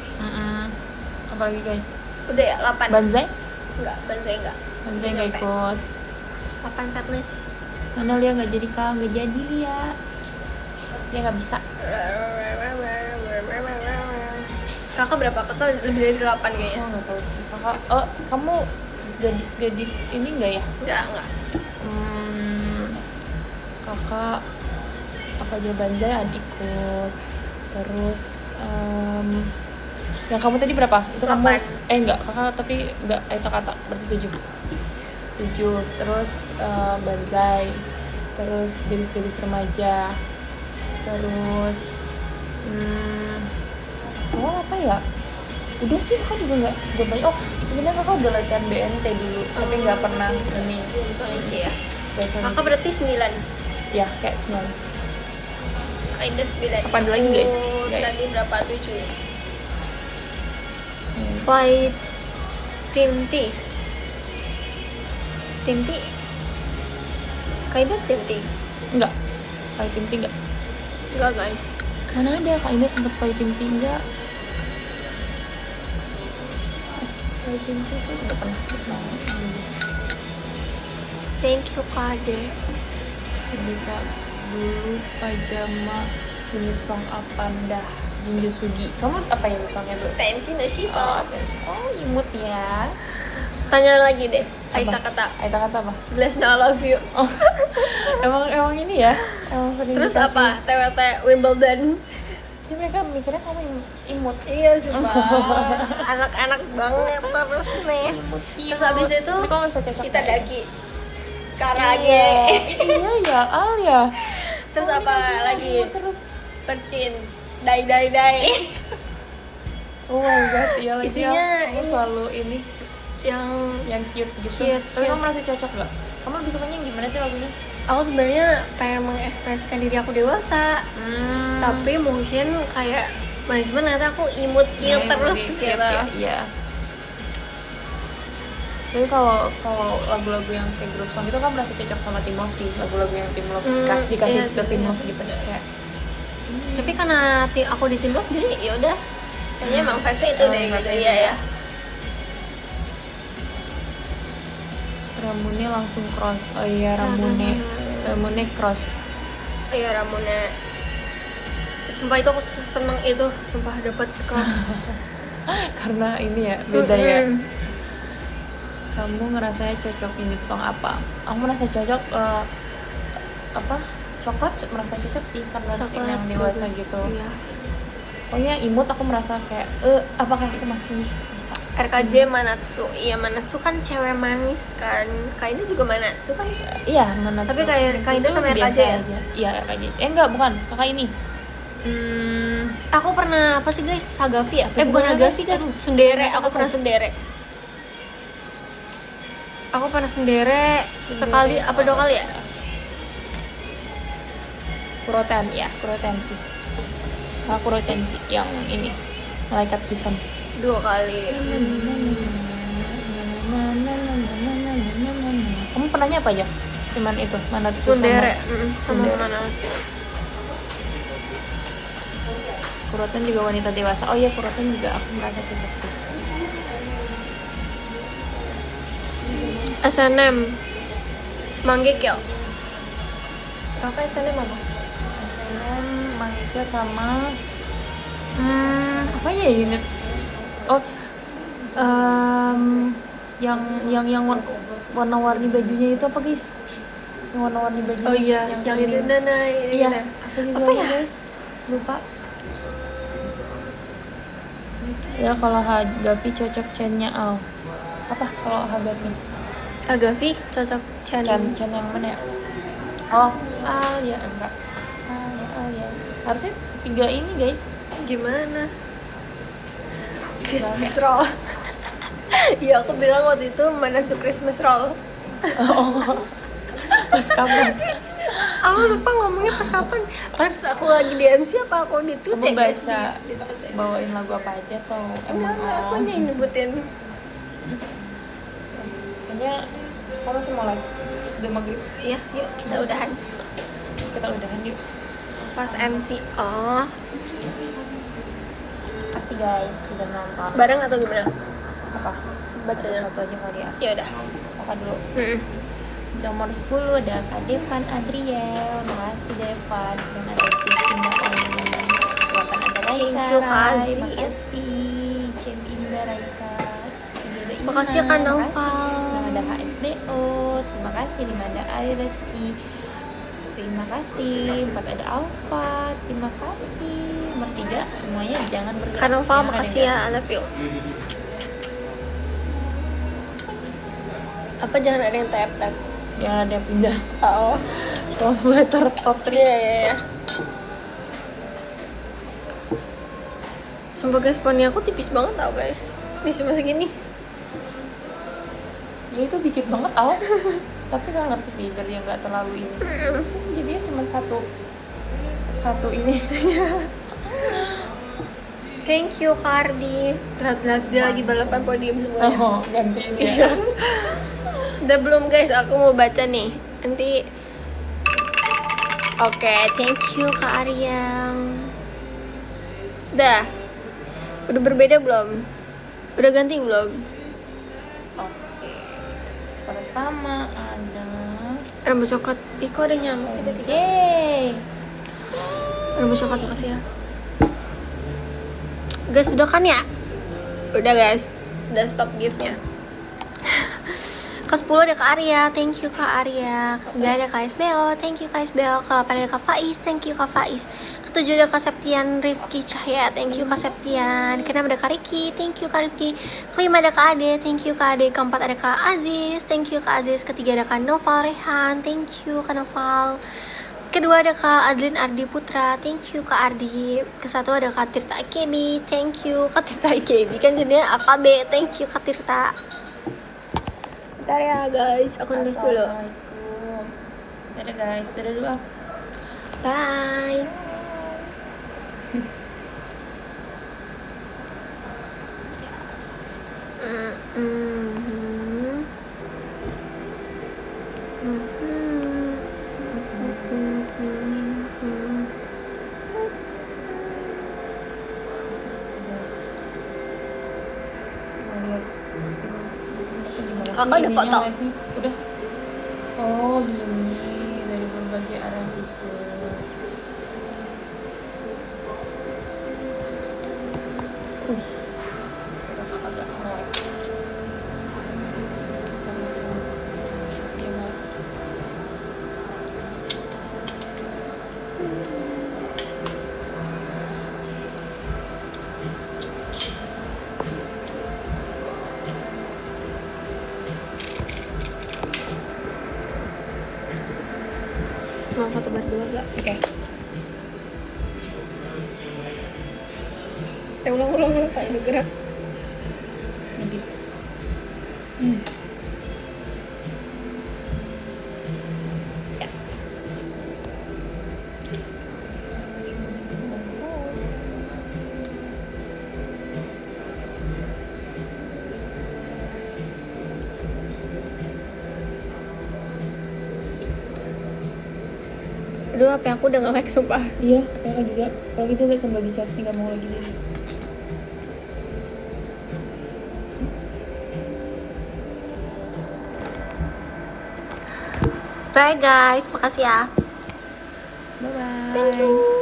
Apalagi guys? Udah ya, 8. Banzai? Enggak, Banzai enggak. Banzai nggak ikut. 8 setlist. Mana Lia nggak jadi kak, nggak jadi Lia. Dia nggak bisa. Kakak berapa? Kakak lebih dari 8 kayaknya. Oh nggak tahu sih. Kakak, kamu gadis ini nggak ya? Enggak. Kakak apa aja Banzai ada ikut. Terus yang kamu tadi berapa? Itu 8. kamu enggak, kakak tapi enggak Aita Kata berarti 7. Terus Banzai. Terus gadis-gadis remaja. Terus soal apa ya? Udah sih kakak juga nggak banyak. Oh sebenarnya kakak udah latihan BNT dulu tapi nggak pernah ini Soalnya C ya. biasanya Kakak berarti 9. ya kayak 9. Kinda 9. Apa ada lagi, guys? Tadi berapa? 7. Flight Tim T. Kinda Tim T. Enggak, kayak tim enggak. Enggak guys. Mana ada Kak Indah sempet kayak tim enggak. Kayak tim tuh nggak pernah. Thank you Kade. Bisa dulu Pajama unit song apa dah Jinju Sugi. Kamu apa yang songnya tuh? Tensi no Shiba. Oh imut ya. Tanya lagi deh. Apa? Aita Kata apa? Bless Now Love You. Oh, emang ini ya. Emang sering Terus dikasih. apa? TWT Wimbledon. Jadi mereka mikirnya kamu imut. Iya sumpah. Anak-anak banget terus nih. Imut. Terus habis itu Tapi kamu bisa cocok. kita ya? daki. Karage. Iya ya, Al ya. Terus Kamu apa dikasih lagi? imut terus. Percin. Dai. Oh my god, iya lagi. Isinya kamu ini. selalu ini yang cute gitu. Cute. Tapi kamu merasa cocok gak? Kamu lebih sukanya yang gimana sih lagunya? aku sebenarnya pengen mengekspresikan diri aku dewasa, tapi mungkin kayak manajemen ternyata aku imut cute terus gitu. Iya. Tapi kalau lagu-lagu yang kayak group song itu kan merasa cocok sama Team Love sih, lagu-lagu yang Team Love dikasih iya ke sih, Team iya. Love gitu kayak. Tapi karena aku di Team Love jadi ya udah kayaknya emang vibes-nya itu deh gitu. Iya ya. Ramune langsung cross. Oh iya Ramune cross. Iya Ramune. Sumpah itu aku seneng itu, sumpah dapat kelas. Karena ini ya beda ya. Kamu ngerasanya cocok unit song apa? Aku merasa cocok apa? Coklat merasa cocok sih karena yang dewasa bagus. gitu. Iya. Oh ya imut aku merasa kayak apakah aku masih bisa? RKJ Manatsu. Iya Manatsu kan cewek manis kan. Kainnya juga Manatsu kan. Iya Manatsu. Tapi kayak Kainnya sama RKJ ya? Iya RKJ. Enggak bukan kakak ini. Aku pernah apa sih guys? Hagafi ya? Bukan Hagafi guys, Sundere. Aku pernah Sundere. Sekali apa 2 kali ya? Kuroten sih. Kuroten sih yang ini malaikat hitam. 2 kali. Kamu pernahnya apa aja? Cuman itu Manatsu Sundere. Sama Sundere. Manatsu. Kuroten juga wanita dewasa. Oh iya Kuroten juga aku merasa cocok sih. SNM Manggekyo. Kakak SNM apa? SNM Mangekyo sama apa ya unit? Oh yang warna-warni bajunya itu apa guys? Yang warna-warni bajunya. Oh iya, yang itu kuning. Nana Iya. Apa ya? Guys? Lupa. Ya kalau Hagafi cocok chainnya Al. Apa kalau Hagafi? Hagafi cocok Chan. Chan yang mana ya? Oh, Alia enggak. Alia. Harusnya 3 ini, guys. Gimana? Christmas roll. Ya aku bilang waktu itu mana su Christmas roll. Oh. Pas kapan? Aku lupa ngomongnya pas kapan. Pas aku lagi di MC apa aku di tweet Kamu ya guys? baca Di tweet ya. bawain lagu apa aja atau emang Enggak, aku hanya yang nyebutin. kayaknya kamu masih mau live udah maghrib. Iya, yuk kita udahan. Kita udahan yuk. Pas MC. Oh, Kasih guys sudah nonton. bareng atau gimana? Apa? Bacanya. Satu aja kali ya. Ya udah. Apa dulu? Nomor 10 ada Kak Devan Adriel. Makasih Devan. Dan ada Indah Aini. Bahkan ada Raisa. Thank you, Kak Rai. Aziz. Makasih Cem Indah Raisa. Ada Iman. Makasih ya, Kak Naufal. Makasih. Nah, ada HSBO. Terima kasih. 5 ada Ari Reski. Terima kasih. 4 ada Alfa. Terima kasih. Nomor 3 semuanya jangan bergerak. Kak Nova, Ya, makasih ya, I love you. Apa jangan ada yang tap-tap? Ya ada pindah. Oh, Kalkulator top 3. iya. Sumpah guys, poni aku tipis banget tau guys. Ini cuma segini. Ya itu dikit banget tau. Tapi gak ngerti sih biar dia gak terlalu ini. Jadinya cuma satu ini. Thank you Kardi. Lihat dia lagi balapan podium semuanya. Oh ganti ini ya. Udah belum guys, aku mau baca nih. Nanti. Oke, thank you Kak Aryang. Udah. Udah berbeda belum? Udah ganti belum? Oke. Pertama ada Rambut coklat. Ih, kok ada nyamuk tiba-tiba. J. Rambut coklat, makasih ya. Guys, udah kan ya? Udah guys. Udah stop gift-nya. Ke-10 ada Kak Arya, thank you Kak Arya. Ke-9 ada Kak SBO, thank you Kak SBO. Ke-8 ada Kak Faiz, thank you Kak Faiz. Ke-7 ada Kak Septian Rifki Cahya, thank you Kak Septian. Ke-6 ada Kak Riki, thank you Kak Riki. Ke-5 ada Kak Ade, thank you Kak Ade. Ke-4 ada Kak Aziz, thank you Kak Aziz. Ke-3 ada Kak Noval Rehan, thank you Kak Noval. Kedua ada Kak Adlin Ardi Putra, thank you Kak Ardi. Ke-1 ada Kak Tirta AKB, thank you Kak Tirta AKB. Kan jadinya AKB, thank you Kak Tirta. Bentar ya guys, aku nulis dulu. Assalamualaikum. Dadah guys, dadah dulu ah. Bye. Mau lihat Kakak udah foto? Udah. Oh gini dari berbagai arah gitu. Kakak udah melek. Dia melek. Mau foto berdua gak? Oke. Ulang kayak itu gerak. Ngedip. Ya. Aduh, HP aku udah nge-lag sumpah. Iya, kakak juga. Kalau gitu udah sambil di charge nih, gak mau lagi deh. Bye guys, makasih ya. Bye bye. Thank you.